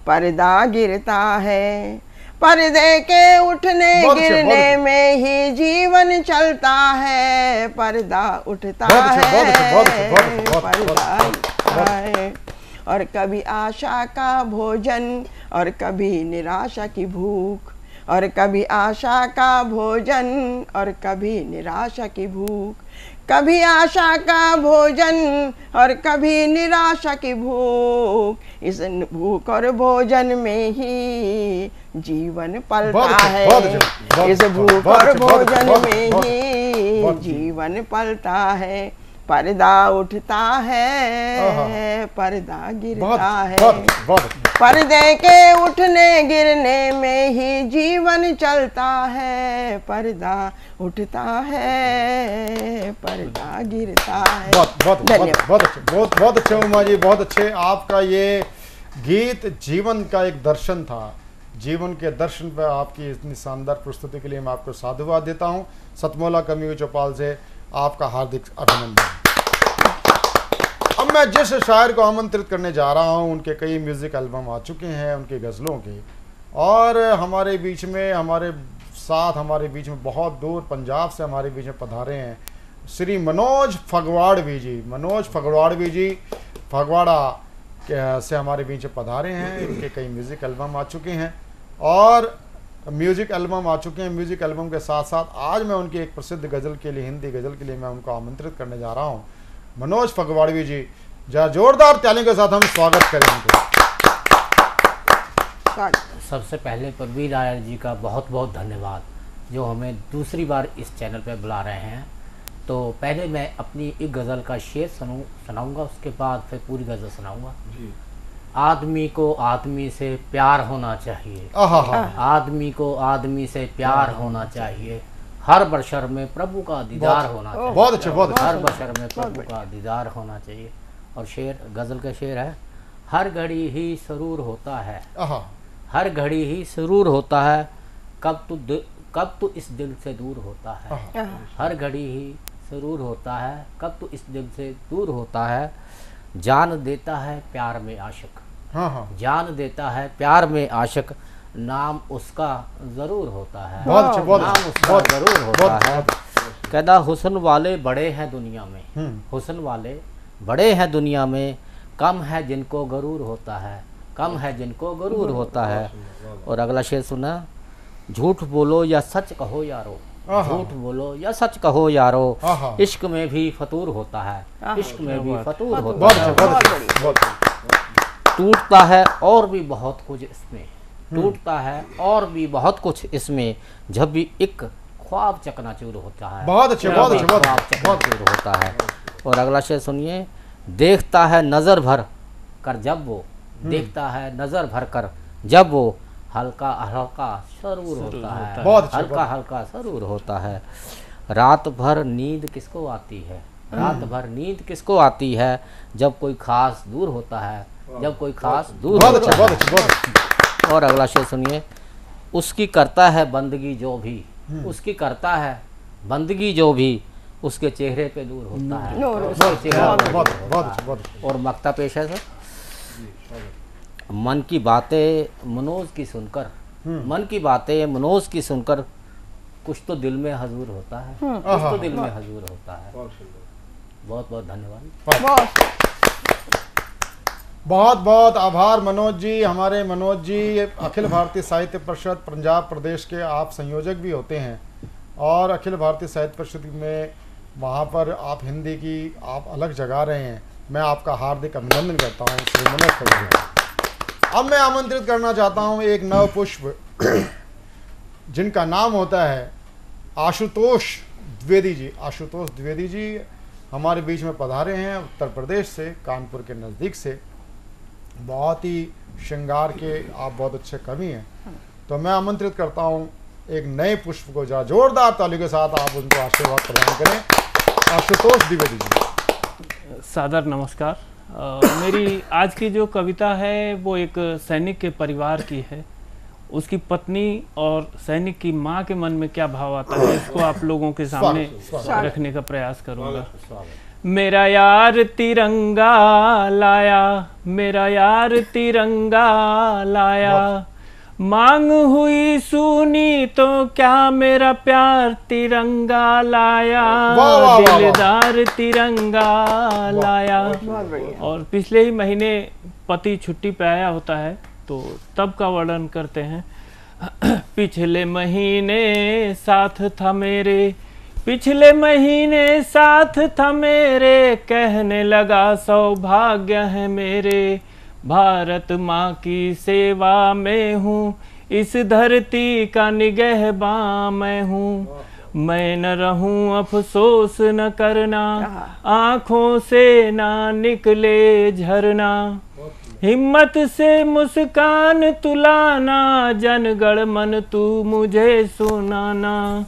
पर्दा गिरता है, पर्दे के उठने गिरने में ही जीवन चलता है। पर्दा उठता है, पर्दा गिरता है, और कभी आशा का भोजन और कभी निराशा की भूख, और कभी आशा का भोजन और कभी निराशा की भूख, कभी आशा का भोजन और कभी निराशा की भूख, इस भूख और भोजन में ही जीवन पलता है। इस भूख और भोजन में ही जीवन पलता है। पर्दा उठता है, पर्दा गिरता है, पर्दे के उठने गिरने में ही जीवन चलता है। पर्दा उठता है, पर्दा गिरता है। बहुत अच्छे उमा जी, बहुत अच्छे। आपका ये गीत जीवन का एक दर्शन था। जीवन के दर्शन पर आपकी इतनी शानदार प्रस्तुति के लिए मैं आपको साधुवाद देता हूँ। सतमोला कवियों की चौपाल से आपका हार्दिक अभिनंदन। अब मैं जिस शायर को आमंत्रित करने जा रहा हूँ, उनके कई म्यूजिक एल्बम आ चुके हैं उनके गज़लों के, और हमारे बीच में हमारे बीच में बहुत दूर पंजाब से हमारे बीच में पधारे हैं श्री मनोज फगवाड़वी जी। मनोज फगवाड़वी जी फगवाड़ा से हमारे बीच में पधारे हैं। इनके कई म्यूजिक एल्बम आ चुके हैं और म्यूजिक एल्बम के साथ साथ आज मैं उनकी एक प्रसिद्ध गज़ल के लिए, हिंदी गज़ल के लिए मैं उनको आमंत्रित करने जा रहा हूँ। मनोज फगवाड़वी जी, जरा जोरदार तालियों के साथ हम स्वागत करें उनको। सबसे पहले प्रवीण राय जी का बहुत बहुत धन्यवाद, जो हमें दूसरी बार इस चैनल पर बुला रहे हैं। तो पहले मैं अपनी एक गज़ल का शेर सुनाऊंगा, उसके बाद फिर पूरी गज़ल सुनाऊंगा। आदमी को आदमी से प्यार होना चाहिए, आदमी को आदमी से प्यार होना चाहिए, हर बशर में प्रभु का दीदार होना चाहिए। बहुत अच्छे, बहुत अच्छे। हर बशर में प्रभु का दीदार होना चाहिए। और शेर, गज़ल का शेर है, हर घड़ी ही सरूर होता है, हर घड़ी ही सरूर होता है, कब तू इस दिल से दूर होता है। हर घड़ी ही सरूर होता है, कब तू इस दिल से दूर होता है। जान देता है प्यार में आशिक, जान देता है प्यार में आशिक, नाम उसका जरूर होता है, नाम उसका जरूर होता है। कहता हुस्न वाले बड़े हैं दुनिया में, हुस्न वाले बड़े हैं दुनिया में, कम है जिनको गरूर होता है, कम है जिनको गरूर होता है। और अगला शेर सुना, झूठ बोलो या सच कहो यारो, झूठ बोलो या सच कहो यारो, इश्क में भी फतूर होता है, इश्क में भी फतूर होता है। टूटता है और भी बहुत कुछ इसमें, टूटता है और भी बहुत कुछ इसमें, जब भी एक ख्वाब चकनाचूर होता है। बहुत अच्छे, बहुत अच्छे, ख्वाब चकनाचूर होता है। और अगला शेर सुनिए, देखता है नजर भर कर जब वो, देखता है नजर भर कर जब वो, हल्का हल्का सरूर होता है, हल्का हल्का सरूर होता है। रात भर नींद किसको आती है, रात भर नींद किसको आती है, जब कोई खास दूर होता है, जब कोई खास दूर होता है। और अगला शेर सुनिए, उसकी करता है बंदगी जो भी, उसकी करता है बंदगी जो भी, उसके चेहरे पे दूर होता है। और मक्ता पेश है सर, मन की बातें मनोज की सुनकर, मन की बातें मनोज की सुनकर, कुछ तो दिल में हजूर होता है, कुछ तो दिल में हजूर होता है। बहुत बहुत धन्यवाद। बहुत बहुत आभार मनोज जी। हमारे मनोज जी अखिल भारतीय साहित्य परिषद पंजाब प्रदेश के आप संयोजक भी होते हैं, और अखिल भारतीय साहित्य परिषद में वहाँ पर आप हिंदी की आप अलग जगा रहे हैं। मैं आपका हार्दिक अभिनंदन करता हूँ श्री मनोज कवि जी। अब मैं आमंत्रित करना चाहता हूँ एक नव पुष्प जिनका नाम होता है आशुतोष द्विवेदी जी। आशुतोष द्विवेदी जी हमारे बीच में पधारे हैं उत्तर प्रदेश से, कानपुर के नज़दीक से। बहुत ही श्रृंगार के आप बहुत अच्छे कवि हैं, तो मैं आमंत्रित करता हूं एक नए पुष्प को जरा जोरदार ताली के साथ आप उनको आशीर्वाद प्रदान करें। आशुतोष द्विवेदी जी। सादर नमस्कार। मेरी आज की जो कविता है वो एक सैनिक के परिवार की है। उसकी पत्नी और सैनिक की माँ के मन में क्या भाव आता है, इसको आप लोगों के सामने रखने का प्रयास करूँगा। मेरा यार तिरंगा लाया, मेरा यार तिरंगा लाया, मांग हुई सुनी तो क्या मेरा प्यार तिरंगा लाया, दिलदार तिरंगा लाया। और पिछले ही महीने पति छुट्टी पे आया होता है, तो तब का वर्णन करते हैं। पिछले महीने साथ था मेरे, पिछले महीने साथ था मेरे, कहने लगा सौभाग्य है मेरे, भारत माँ की सेवा में हूँ, इस धरती का निगहबान मैं हूँ। मैं न रहूं अफसोस न करना, आँखों से ना निकले झरना, हिम्मत से मुस्कान तुलाना, जनगण मन तू मुझे सुनाना।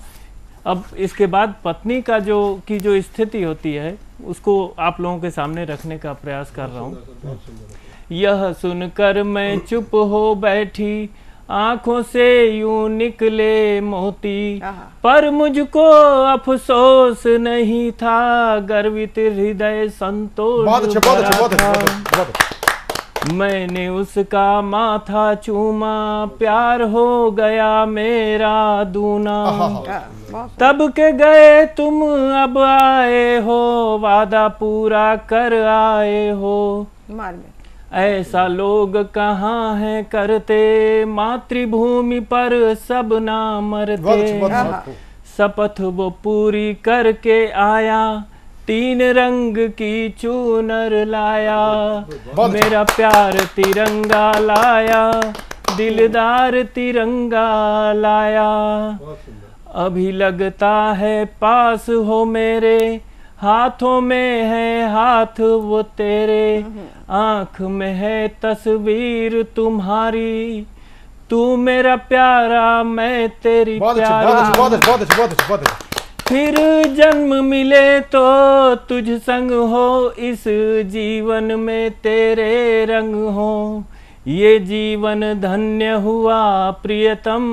अब इसके बाद पत्नी का जो स्थिति होती है उसको आप लोगों के सामने रखने का प्रयास कर रहा हूँ। यह सुनकर मैं चुप हो बैठी, आंखों से यूं निकले मोती, पर मुझको अफसोस नहीं था, गर्वित हृदय संतोष था। मैंने उसका माथा चूमा, प्यार हो गया मेरा दूना, तब के गए तुम अब आए हो, वादा पूरा कर आए हो। ऐसा लोग कहाँ हैं करते, मातृभूमि पर सब ना मरते, शपथ वो पूरी करके आया, 3 रंग की चूनर लाया, मेरा प्यार तिरंगा लाया, दिलदार तिरंगा लाया। अभी लगता है पास हो मेरे, हाथों में है हाथ वो तेरे, आँख में है तस्वीर तुम्हारी, तू मेरा प्यारा मैं तेरी प्यारी। फिर जन्म मिले तो तुझ संग हो, इस जीवन में तेरे रंग हो, ये जीवन धन्य हुआ प्रियतम,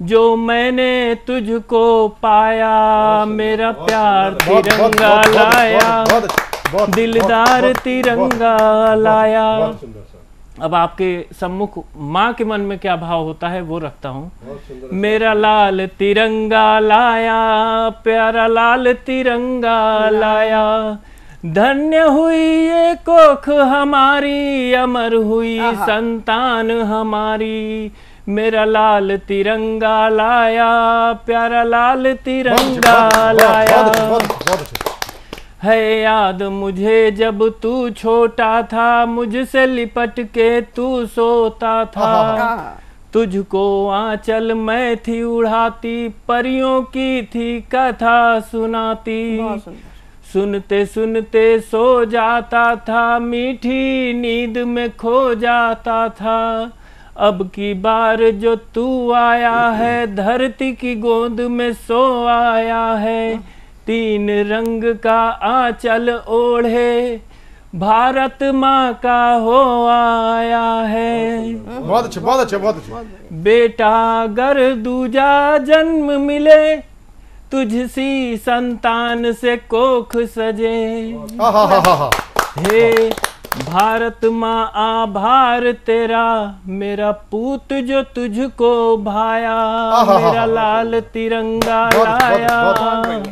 जो मैंने तुझको पाया, मेरा प्यार तिरंगा लाया, दिलदार तिरंगा लाया। अब आपके सम्मुख माँ के मन में क्या भाव होता है वो रखता हूँ। मेरा लाल तिरंगा लाया, प्यारा लाल तिरंगा लाया, धन्य हुई ये कोख हमारी, अमर हुई संतान हमारी, मेरा लाल तिरंगा लाया, प्यारा लाल तिरंगा लाया। है याद मुझे जब तू छोटा था, मुझसे लिपट के तू सोता था, तुझको आंचल मैं थी उड़ाती, परियों की थी कथा सुनाती, सुनते सुनते सो जाता था, मीठी नींद में खो जाता था, अब की बार जो तू आया है, धरती की गोद में सो आया है, 3 रंग का आंचल ओढ़े, भारत माँ का हो आया है। बहुत अच्छा, बहुत अच्छा, बहुत अच्छा। बेटा अगर दूजा जन्म मिले, तुझसी संतान से कोख सजे, हे भारत माँ आभार तेरा, मेरा पूत जो तुझको भाया, मेरा लाल तिरंगा लाया,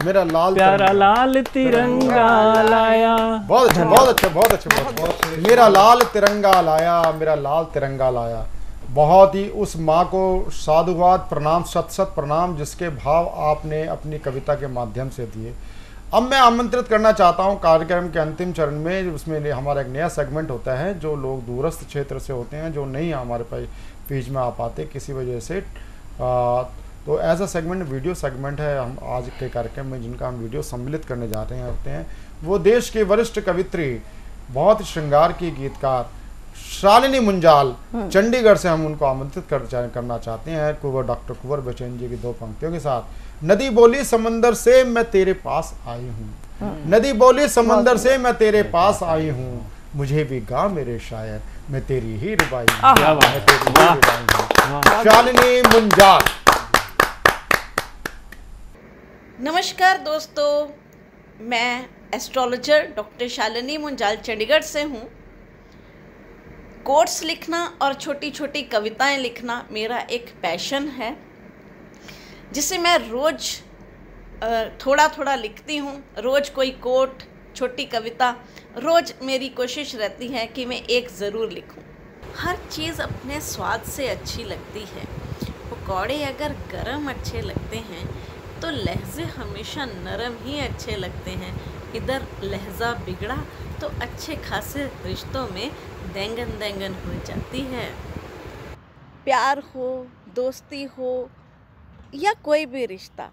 मेरा लाल प्यारा लाल तिरंगा लाया। बहुत अच्छा, बहुत अच्छा, बहुत अच्छा। मेरा लाल तिरंगा लाया, मेरा लाल तिरंगा लाया। बहुत ही उस माँ को साधुवाद प्रणाम, सत सत प्रणाम, जिसके भाव आपने अपनी कविता के माध्यम से दिए। अब मैं आमंत्रित करना चाहता हूँ कार्यक्रम के अंतिम चरण में, उसमें हमारा एक नया सेगमेंट होता है जो लोग दूरस्थ क्षेत्र से होते हैं, जो नहीं हमारे पास बीच में आ पाते किसी वजह से, तो ऐसा सेगमेंट वीडियो सेगमेंट है हम आज के कार्यक्रम में, जिनका हम वीडियो सम्मिलित करने जा रहे हैं। वो देश के वरिष्ठ कवित्री, बहुत श्रृंगार की गीतकार शालिनी मुंजाल, चंडीगढ़ से हम उनको आमंत्रित करना चाहते हैं डॉक्टर कुंवर बेचैन जी की दो पंक्तियों के साथ। नदी बोली समंदर से मैं तेरे पास आई हूँ, नदी बोली समंदर से मैं तेरे पास आई हूँ, मुझे भी गा मेरे शायर, मैं तेरी ही रुबाई हूँ। शालिनी मुंजाल। नमस्कार दोस्तों, मैं एस्ट्रोलॉजर डॉक्टर शालिनी मुंजाल चंडीगढ़ से हूँ। कोट्स लिखना और छोटी छोटी कविताएं लिखना मेरा एक पैशन है, जिसे मैं रोज़ थोड़ा थोड़ा लिखती हूँ। रोज़ कोई कोट, छोटी कविता, रोज़ मेरी कोशिश रहती है कि मैं एक ज़रूर लिखूँ। हर चीज़ अपने स्वाद से अच्छी लगती है। पकौड़े अगर गरम अच्छे लगते हैं तो लहजे हमेशा नरम ही अच्छे लगते हैं। इधर लहजा बिगड़ा तो अच्छे खासे रिश्तों में देंगन देंगन हो जाती है। प्यार हो, दोस्ती हो या कोई भी रिश्ता,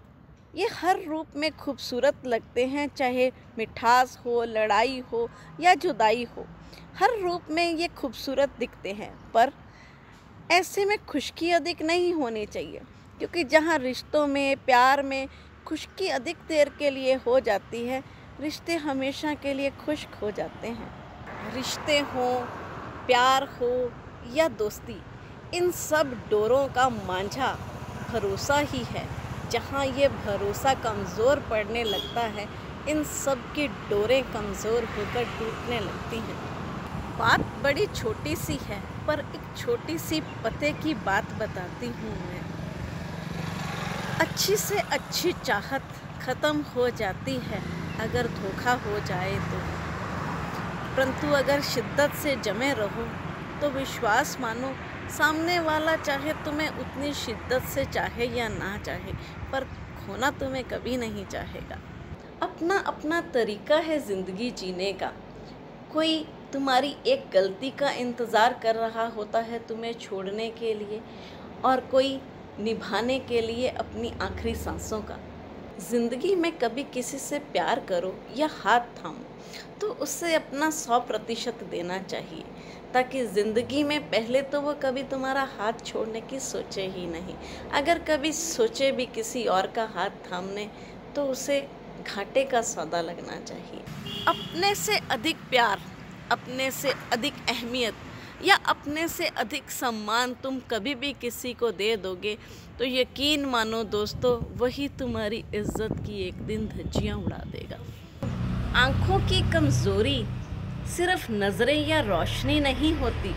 ये हर रूप में खूबसूरत लगते हैं। चाहे मिठास हो, लड़ाई हो या जुदाई हो, हर रूप में ये खूबसूरत दिखते हैं। पर ऐसे में खुशकी अधिक नहीं होनी चाहिए, क्योंकि जहाँ रिश्तों में, प्यार में खुशकी अधिक देर के लिए हो जाती है, रिश्ते हमेशा के लिए खुश्क हो जाते हैं। रिश्ते हों, प्यार हो या दोस्ती, इन सब डोरों का मांझा भरोसा ही है। जहाँ ये भरोसा कमज़ोर पड़ने लगता है, इन सब की डोरें कमज़ोर होकर टूटने लगती हैं। बात बड़ी छोटी सी है, पर एक छोटी सी पते की बात बताती हूँ मैं। अच्छी से अच्छी चाहत ख़त्म हो जाती है अगर धोखा हो जाए तो, परंतु अगर शिद्दत से जमे रहो तो विश्वास मानो, सामने वाला चाहे तुम्हें उतनी शिद्दत से चाहे या ना चाहे, पर खोना तुम्हें कभी नहीं चाहेगा। अपना अपना तरीका है ज़िंदगी जीने का। कोई तुम्हारी एक गलती का इंतज़ार कर रहा होता है तुम्हें छोड़ने के लिए, और कोई निभाने के लिए अपनी आखिरी सांसों का। ज़िंदगी में कभी किसी से प्यार करो या हाथ थामो तो उससे अपना 100% देना चाहिए, ताकि ज़िंदगी में पहले तो वो कभी तुम्हारा हाथ छोड़ने की सोचे ही नहीं। अगर कभी सोचे भी किसी और का हाथ थामने, तो उसे घाटे का सौदा लगना चाहिए। अपने से अधिक प्यार, अपने से अधिक अहमियत या अपने से अधिक सम्मान तुम कभी भी किसी को दे दोगे तो यकीन मानो दोस्तों, वही तुम्हारी इज्जत की एक दिन धज्जियाँ उड़ा देगा। आँखों की कमज़ोरी सिर्फ नज़रें या रोशनी नहीं होती,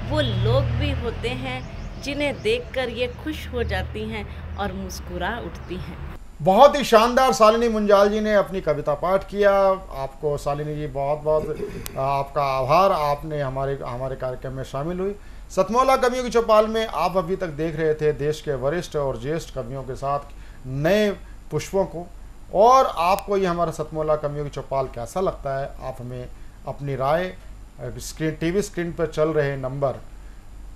वो लोग भी होते हैं जिन्हें देखकर ये खुश हो जाती हैं और मुस्कुरा उठती हैं। बहुत ही शानदार शालिनी मुंजाल जी ने अपनी कविता पाठ किया। आपको शालिनी जी बहुत बहुत आपका आभार, आपने हमारे कार्यक्रम में शामिल हुई। सतमौला कवियों की चौपाल में आप अभी तक देख रहे थे देश के वरिष्ठ और ज्येष्ठ कवियों के साथ नए पुष्पों को, और आपको ये हमारा सतमौला कवियों की चौपाल कैसा लगता है, आप हमें अपनी राय टीवी स्क्रीन पर चल रहे नंबर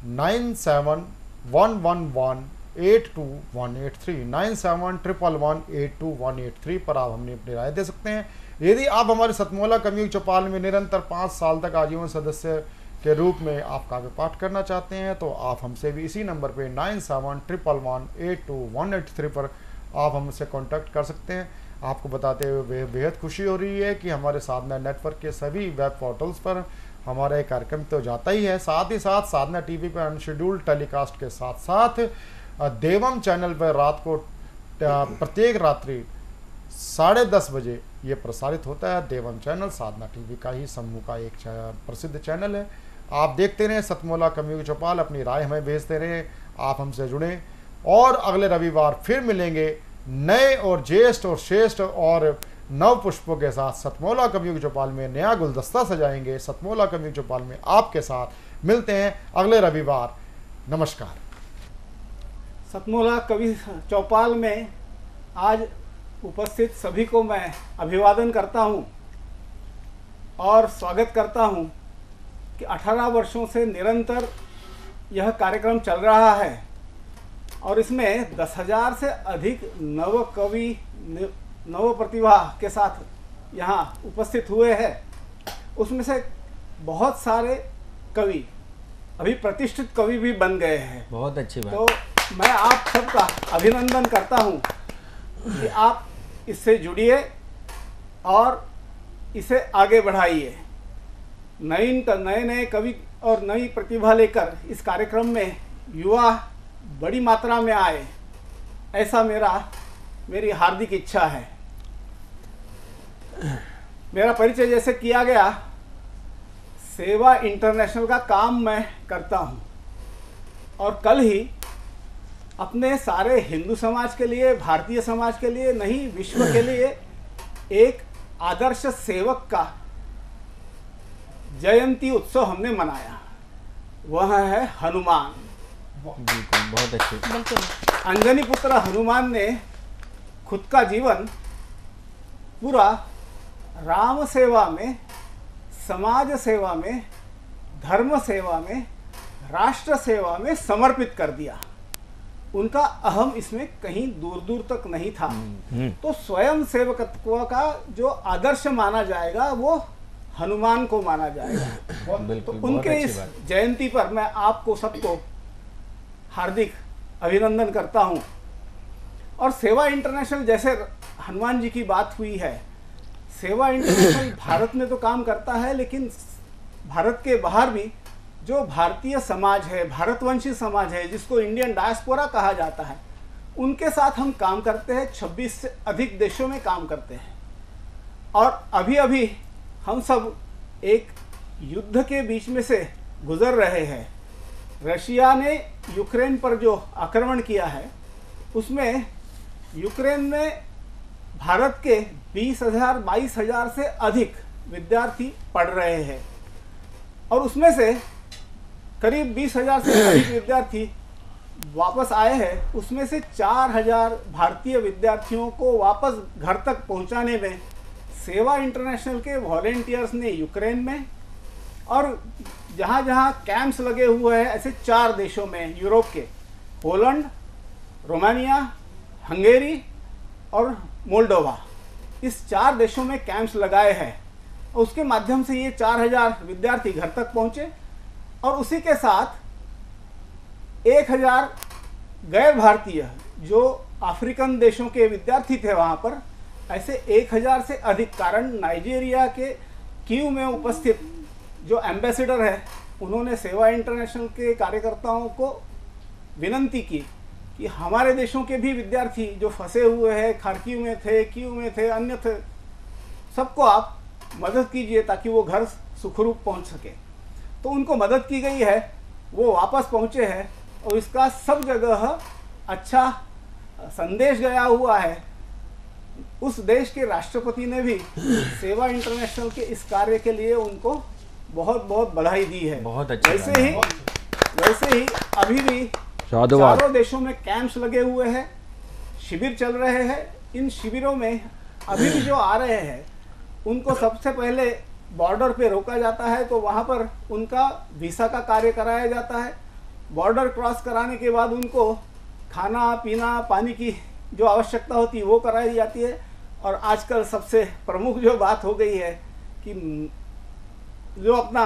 9711182183 9711182183 पर आप हमने अपनी राय दे सकते हैं। यदि आप हमारे सतमौला कवियों की चौपाल में निरंतर 5 साल तक आजीवन सदस्य के रूप में आप काव्य पाठ करना चाहते हैं, तो आप हमसे भी इसी नंबर पे 9711182183 पर आप हमसे कांटेक्ट कर सकते हैं। आपको बताते हुए बेहद खुशी हो रही है कि हमारे साधना नेटवर्क के सभी वेब पोर्टल्स पर हमारा एक कार्यक्रम तो जाता ही है, साथ ही साथ साधना टीवी पर अनशेड्यूल्ड टेलीकास्ट के साथ साथ देवम चैनल पर रात को प्रत्येक रात्रि 10:30 बजे ये प्रसारित होता है। देवन चैनल साधना टीवी का ही समूह का एक प्रसिद्ध चैनल है। आप देखते रहें सतमोला कवियों की चौपाल, अपनी राय हमें भेजते रहें, आप हमसे जुड़ें और अगले रविवार फिर मिलेंगे नए और ज्येष्ठ और श्रेष्ठ और नव पुष्पों के साथ। सतमोला कवियों की चौपाल में नया गुलदस्ता सजाएंगे। सतमोला कवियों की चौपाल में आपके साथ मिलते हैं अगले रविवार। नमस्कार। सतमोला कवि चौपाल में आज उपस्थित सभी को मैं अभिवादन करता हूं और स्वागत करता हूं कि 18 वर्षों से निरंतर यह कार्यक्रम चल रहा है और इसमें 10,000 से अधिक नव कवि नव प्रतिभा के साथ यहाँ उपस्थित हुए हैं। उसमें से बहुत सारे कवि अभी प्रतिष्ठित कवि भी बन गए हैं। बहुत अच्छी बात। तो मैं आप सबका अभिनंदन करता हूँ कि आप इससे जुड़िए और इसे आगे बढ़ाइए। नए नए कवि और नई प्रतिभा लेकर इस कार्यक्रम में युवा बड़ी मात्रा में आए, ऐसा मेरी हार्दिक इच्छा है। मेरा परिचय जैसे किया गया, सेवा इंटरनेशनल का काम मैं करता हूँ और कल ही अपने सारे हिंदू समाज के लिए, भारतीय समाज के लिए नहीं, विश्व के लिए एक आदर्श सेवक का जयंती उत्सव हमने मनाया। वह है हनुमान। बिल्कुल, बहुत अच्छे। बिल्कुल। अंजनी पुत्र हनुमान ने खुद का जीवन पूरा राम सेवा में, समाज सेवा में, धर्म सेवा में, राष्ट्र सेवा में समर्पित कर दिया। उनका अहम इसमें कहीं दूर दूर तक नहीं था। तो स्वयं सेवकत्व का जो आदर्श माना जाएगा वो हनुमान को माना जाएगा। तो उनके इस जयंती पर मैं आपको सबको हार्दिक अभिनंदन करता हूं। और सेवा इंटरनेशनल, जैसे हनुमान जी की बात हुई है, सेवा इंटरनेशनल भारत में तो काम करता है, लेकिन भारत के बाहर भी जो भारतीय समाज है, भारतवंशी समाज है, जिसको इंडियन डायस्पोरा कहा जाता है, उनके साथ हम काम करते हैं। 26 से अधिक देशों में काम करते हैं। और अभी अभी हम सब एक युद्ध के बीच में से गुजर रहे हैं। रशिया ने यूक्रेन पर जो आक्रमण किया है, उसमें यूक्रेन में भारत के 20,000 22,000 से अधिक विद्यार्थी पढ़ रहे हैं और उसमें से करीब 20,000 से अधिक विद्यार्थी वापस आए हैं। उसमें से 4,000 भारतीय विद्यार्थियों को वापस घर तक पहुंचाने में सेवा इंटरनेशनल के वॉलेंटियर्स ने यूक्रेन में और जहां जहां कैंप्स लगे हुए हैं ऐसे 4 देशों में, यूरोप के पोलैंड, रोमानिया, हंगेरी और मोल्डोवा, इस 4 देशों में कैंप्स लगाए हैं। और उसके माध्यम से ये 4,000 विद्यार्थी घर तक पहुंचे और उसी के साथ 1,000 गैर भारतीय जो अफ्रीकन देशों के विद्यार्थी थे वहाँ पर, ऐसे 1,000 से अधिक। कारण नाइजीरिया के कीव में उपस्थित जो एम्बेसडर है, उन्होंने सेवा इंटरनेशनल के कार्यकर्ताओं को विनंती की कि हमारे देशों के भी विद्यार्थी जो फंसे हुए हैं, खार्किव में थे, कीव में थे, अन्य थे, सबको आप मदद कीजिए ताकि वो घर सुखरूप पहुंच सके। तो उनको मदद की गई है, वो वापस पहुंचे हैं और इसका सब जगह अच्छा संदेश गया हुआ है। उस देश के राष्ट्रपति ने भी सेवा इंटरनेशनल के इस कार्य के लिए उनको बहुत बहुत बधाई दी है। बहुत अच्छा। वैसे ही अभी भी चारों देशों में कैंप्स लगे हुए हैं, शिविर चल रहे हैं। इन शिविरों में अभी भी जो आ रहे हैं उनको सबसे पहले बॉर्डर पे रोका जाता है, तो वहाँ पर उनका वीसा का कार्य कराया जाता है। बॉर्डर क्रॉस कराने के बाद उनको खाना पीना पानी की जो आवश्यकता होती है वो कराई जाती है। और आजकल सबसे प्रमुख जो बात हो गई है कि जो अपना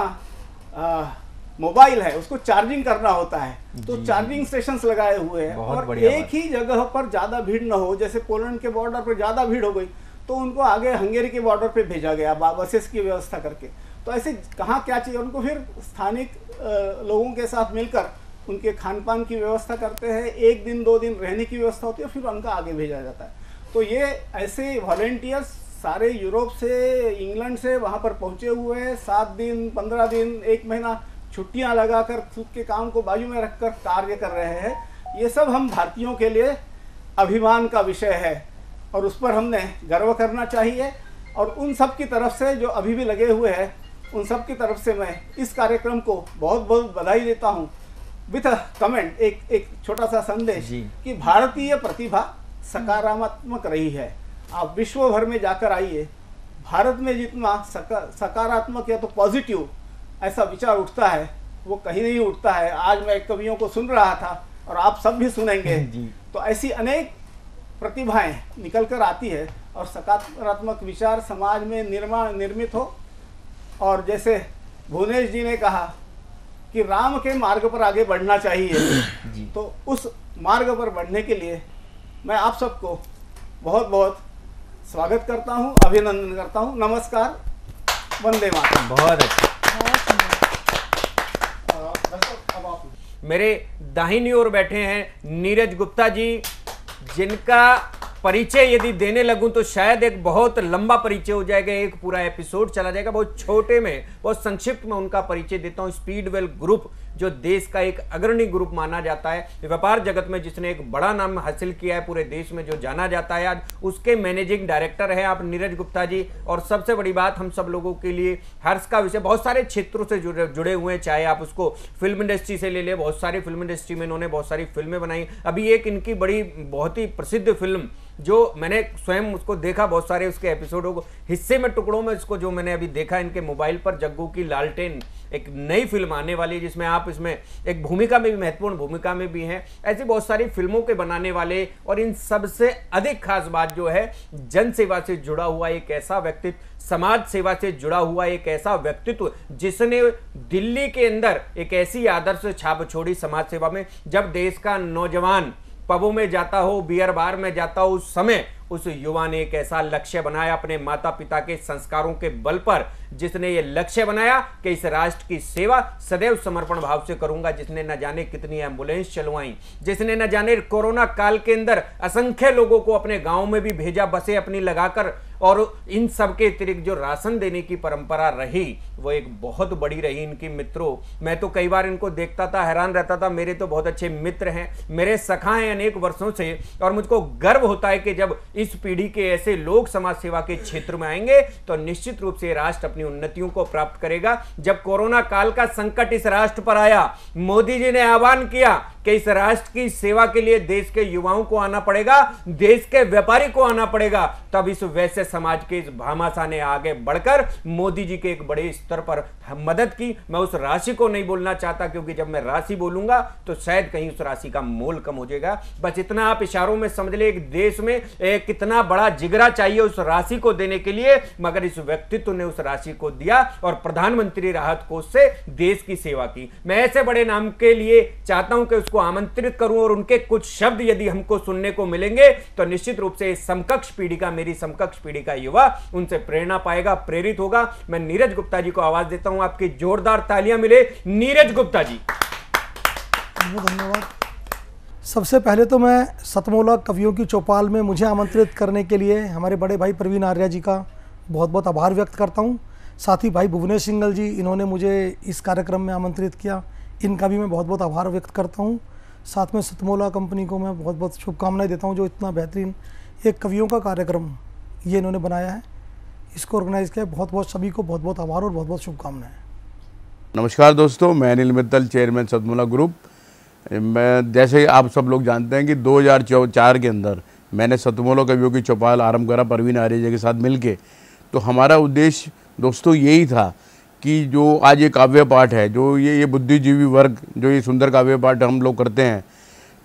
मोबाइल है उसको चार्जिंग करना होता है, तो चार्जिंग स्टेशंस लगाए हुए हैं। और एक ही जगह पर ज़्यादा भीड़ न हो, जैसे पोलैंड के बॉर्डर पर ज़्यादा भीड़ हो गई तो उनको आगे हंगेरी के बॉर्डर पे भेजा गया बसेस की व्यवस्था करके। तो ऐसे कहाँ क्या चाहिए उनको, फिर स्थानिक लोगों के साथ मिलकर उनके खान पान की व्यवस्था करते हैं। 1 दिन 2 दिन रहने की व्यवस्था होती है, फिर उनका आगे भेजा जाता है। तो ये ऐसे वॉलेंटियर्स सारे यूरोप से, इंग्लैंड से वहाँ पर पहुँचे हुए हैं। 7 दिन, 15 दिन, 1 महीना छुट्टियाँ लगाकर खुद के काम को बाजू में रखकर कार्य कर रहे हैं। ये सब हम भारतीयों के लिए अभिमान का विषय है और उस पर हमने गर्व करना चाहिए। और उन सब की तरफ से जो अभी भी लगे हुए हैं, उन सब की तरफ से मैं इस कार्यक्रम को बहुत बहुत बधाई देता हूँ। विथ कमेंट, एक छोटा सा संदेश कि भारतीय प्रतिभा सकारात्मक रही है। आप विश्व भर में जाकर आइए, भारत में जितना सकारात्मक या तो पॉजिटिव ऐसा विचार उठता है वो कहीं नहीं उठता है। आज मैं कवियों को सुन रहा था और आप सब भी सुनेंगे, तो ऐसी अनेक प्रतिभाएं निकल कर आती है और सकारात्मक विचार समाज में निर्मित हो। और जैसे भुवनेश जी ने कहा कि राम के मार्ग पर आगे बढ़ना चाहिए, तो उस मार्ग पर बढ़ने के लिए मैं आप सबको बहुत बहुत स्वागत करता हूं, अभिनंदन करता हूं। नमस्कार, वंदे मातरम। बहुत अच्छा। मेरे दाहिनी ओर बैठे हैं नीरज गुप्ता जी, जिनका परिचय यदि देने लगूं तो शायद एक बहुत लंबा परिचय हो जाएगा, एक पूरा एपिसोड चला जाएगा। बहुत छोटे में, बहुत संक्षिप्त में उनका परिचय देता हूं। स्पीडवेल ग्रुप जो देश का एक अग्रणी ग्रुप माना जाता है, व्यापार जगत में जिसने एक बड़ा नाम हासिल किया है, पूरे देश में जो जाना जाता है, आज उसके मैनेजिंग डायरेक्टर हैं आप नीरज गुप्ता जी। और सबसे बड़ी बात, हम सब लोगों के लिए हर्ष का विषय, बहुत सारे क्षेत्रों से जुड़े हुए हैं, चाहे आप उसको फिल्म इंडस्ट्री से ले लें, बहुत सारी फिल्म इंडस्ट्री में इन्होंने बहुत सारी फिल्में बनाई। अभी एक इनकी बड़ी बहुत ही प्रसिद्ध फिल्म जो मैंने स्वयं उसको देखा, बहुत सारे उसके एपिसोडों को हिस्से में, टुकड़ों में इसको जो मैंने अभी देखा इनके मोबाइल पर, जग्गू की लालटेन एक नई फिल्म आने वाली है जिसमें आप इसमें एक भूमिका में भी, महत्वपूर्ण भूमिका में भी हैं। ऐसी बहुत सारी फिल्मों के बनाने वाले, और इन सबसे अधिक खास बात जो है, जन सेवा से जुड़ा हुआ एक ऐसा व्यक्तित्व, समाज सेवा से जुड़ा हुआ एक ऐसा व्यक्तित्व जिसने दिल्ली के अंदर एक ऐसी आदर्श छाप छोड़ी समाज सेवा में। जब देश का नौजवान पबों में जाता हो, बियर बार में जाता हो, उस समय उस युवा ने एक ऐसा लक्ष्य बनाया अपने माता पिता के संस्कारों के बल पर, जिसने ये लक्ष्य बनाया कि इस राष्ट्र की सेवा सदैव समर्पण भाव से करूंगा। जिसने न जाने कितनी एम्बुलेंस चलवाई, जिसने न जाने कोरोना काल के अंदर असंख्य लोगों को अपने गांव में भी भेजा, बसें अपनी लगाकर, और इन सब के अतिरिक्त जो राशन देने की परंपरा रही वो एक बहुत बड़ी रही इनकी। मित्रों, मैं तो कई बार इनको देखता था, हैरान रहता था। मेरे तो बहुत अच्छे मित्र हैं, मेरे सखा हैं अनेक वर्षों से, और मुझको गर्व होता है कि जब इस पीढ़ी के ऐसे लोग समाज सेवा के क्षेत्र में आएंगे तो निश्चित रूप से राष्ट्र अपनी उन्नतियों को प्राप्त करेगा। जब कोरोना काल का संकट इस राष्ट्र पर आया, मोदी जी ने आह्वान किया कि इस राष्ट्र की सेवा के लिए देश के युवाओं को आना पड़ेगा, देश के व्यापारी को आना पड़ेगा। तब इस वैश्य समाज के इस भामाशाह ने आगे बढ़कर मोदी जी के एक बड़े स्तर पर मदद की। मैं उस राशि को नहीं बोलना चाहता, क्योंकि जब मैं राशि बोलूंगा तो शायद कहीं उस राशि का मोल कम हो जाएगा। बस इतना आप इशारों में समझ ले, एक देश में कितना बड़ा जिगरा चाहिए उस राशि को देने के लिए, मगर इस व्यक्तित्व ने उस राशि को दिया और प्रधानमंत्री राहत कोष से देश की सेवा की। मैं ऐसे बड़े नाम के लिए चाहता हूं कि उसको आमंत्रित करूं, और उनके कुछ शब्द यदि हमको सुनने को मिलेंगे तो निश्चित रूप से समकक्ष पीढ़ी का, मेरी समकक्ष पीढ़ी का युवा उनसे प्रेरणा पाएगा, प्रेरित होगा। मैं नीरज गुप्ता जी को आवाज देता हूं, आपकी जोरदार तालियां मिले नीरज गुप्ता जी। धन्यवाद। सबसे पहले तो मैं सतमोला कवियों की चौपाल में मुझे आमंत्रित करने के लिए हमारे बड़े भाई प्रवीण आर्या जी का बहुत बहुत आभार व्यक्त करता हूं। साथ ही भाई भुवनेश सिंगल जी, इन्होंने मुझे इस कार्यक्रम में आमंत्रित किया, इनका भी मैं बहुत बहुत आभार व्यक्त करता हूं। साथ में सतमोला कंपनी को मैं बहुत बहुत शुभकामनाएं देता हूं, जो इतना बेहतरीन एक कवियों का कार्यक्रम ये इन्होंने बनाया है, इसको ऑर्गेनाइज़ किया। बहुत बहुत सभी को बहुत बहुत आभार और बहुत बहुत शुभकामनाएं। नमस्कार दोस्तों, मैं अनिल मित्तल, चेयरमैन सतमोला ग्रुप। मैं जैसे आप सब लोग जानते हैं कि 2004 के अंदर मैंने सतमोला कवियों की चौपाल आरंभ करा परवीन आर्य जी के साथ मिलके। तो हमारा उद्देश्य दोस्तों यही था कि जो आज ये काव्य पाठ है, जो ये बुद्धिजीवी वर्ग जो ये सुंदर काव्य पाठ हम लोग करते हैं,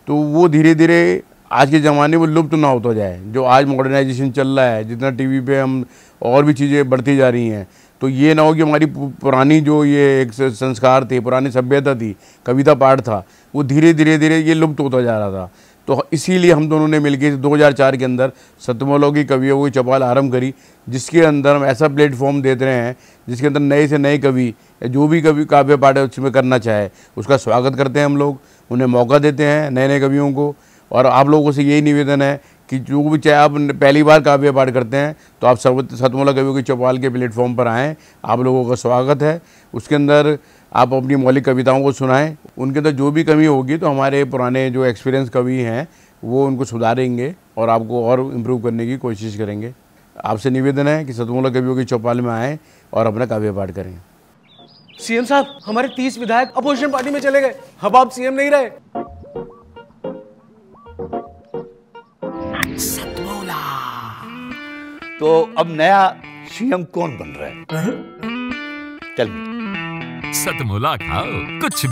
तो वो धीरे धीरे आज के ज़माने में लुप्त ना होता जाए। जो आज मॉडर्नाइजेशन चल रहा है, जितना टीवी पे हम और भी चीज़ें बढ़ती जा रही हैं, तो ये ना हो कि हमारी पुरानी जो ये एक संस्कार थे, पुरानी सभ्यता थी, कविता पाठ था, वो धीरे धीरे ये लुप्त होता जा रहा था। तो इसीलिए हम दोनों ने मिलकर 2004 के अंदर सतमोला की कवियों की चौपाल आरंभ करी, जिसके अंदर हम ऐसा प्लेटफॉर्म देते रहे हैं जिसके अंदर नए से नए कवि, जो भी कवि काव्य पाठ है उसमें करना चाहे उसका स्वागत करते हैं हम लोग, उन्हें मौका देते हैं नए नए कवियों को। और आप लोगों से यही निवेदन है कि जो भी, चाहे आप पहली बार काव्य पाठ करते हैं तो आप सतमोला कवियों की चौपाल के प्लेटफॉर्म पर आएँ, आप लोगों का स्वागत है। उसके अंदर आप अपनी मौलिक कविताओं को सुनाएं, उनके अंदर जो भी कमी होगी तो हमारे पुराने जो एक्सपीरियंस कवि हैं वो उनको सुधारेंगे और आपको और इम्प्रूव करने की कोशिश करेंगे। आपसे निवेदन है कि सतमोला कवियों की चौपाल में आएँ और अपना काव्य पाठ करें। सीएम साहब, हमारे 30 विधायक अपोजिशन पार्टी में चले गए, अब आप सीएम नहीं रहे। सतमोला। तो अब नया सीएम कौन बन रहा है? चल सतमोला खाओ, कुछ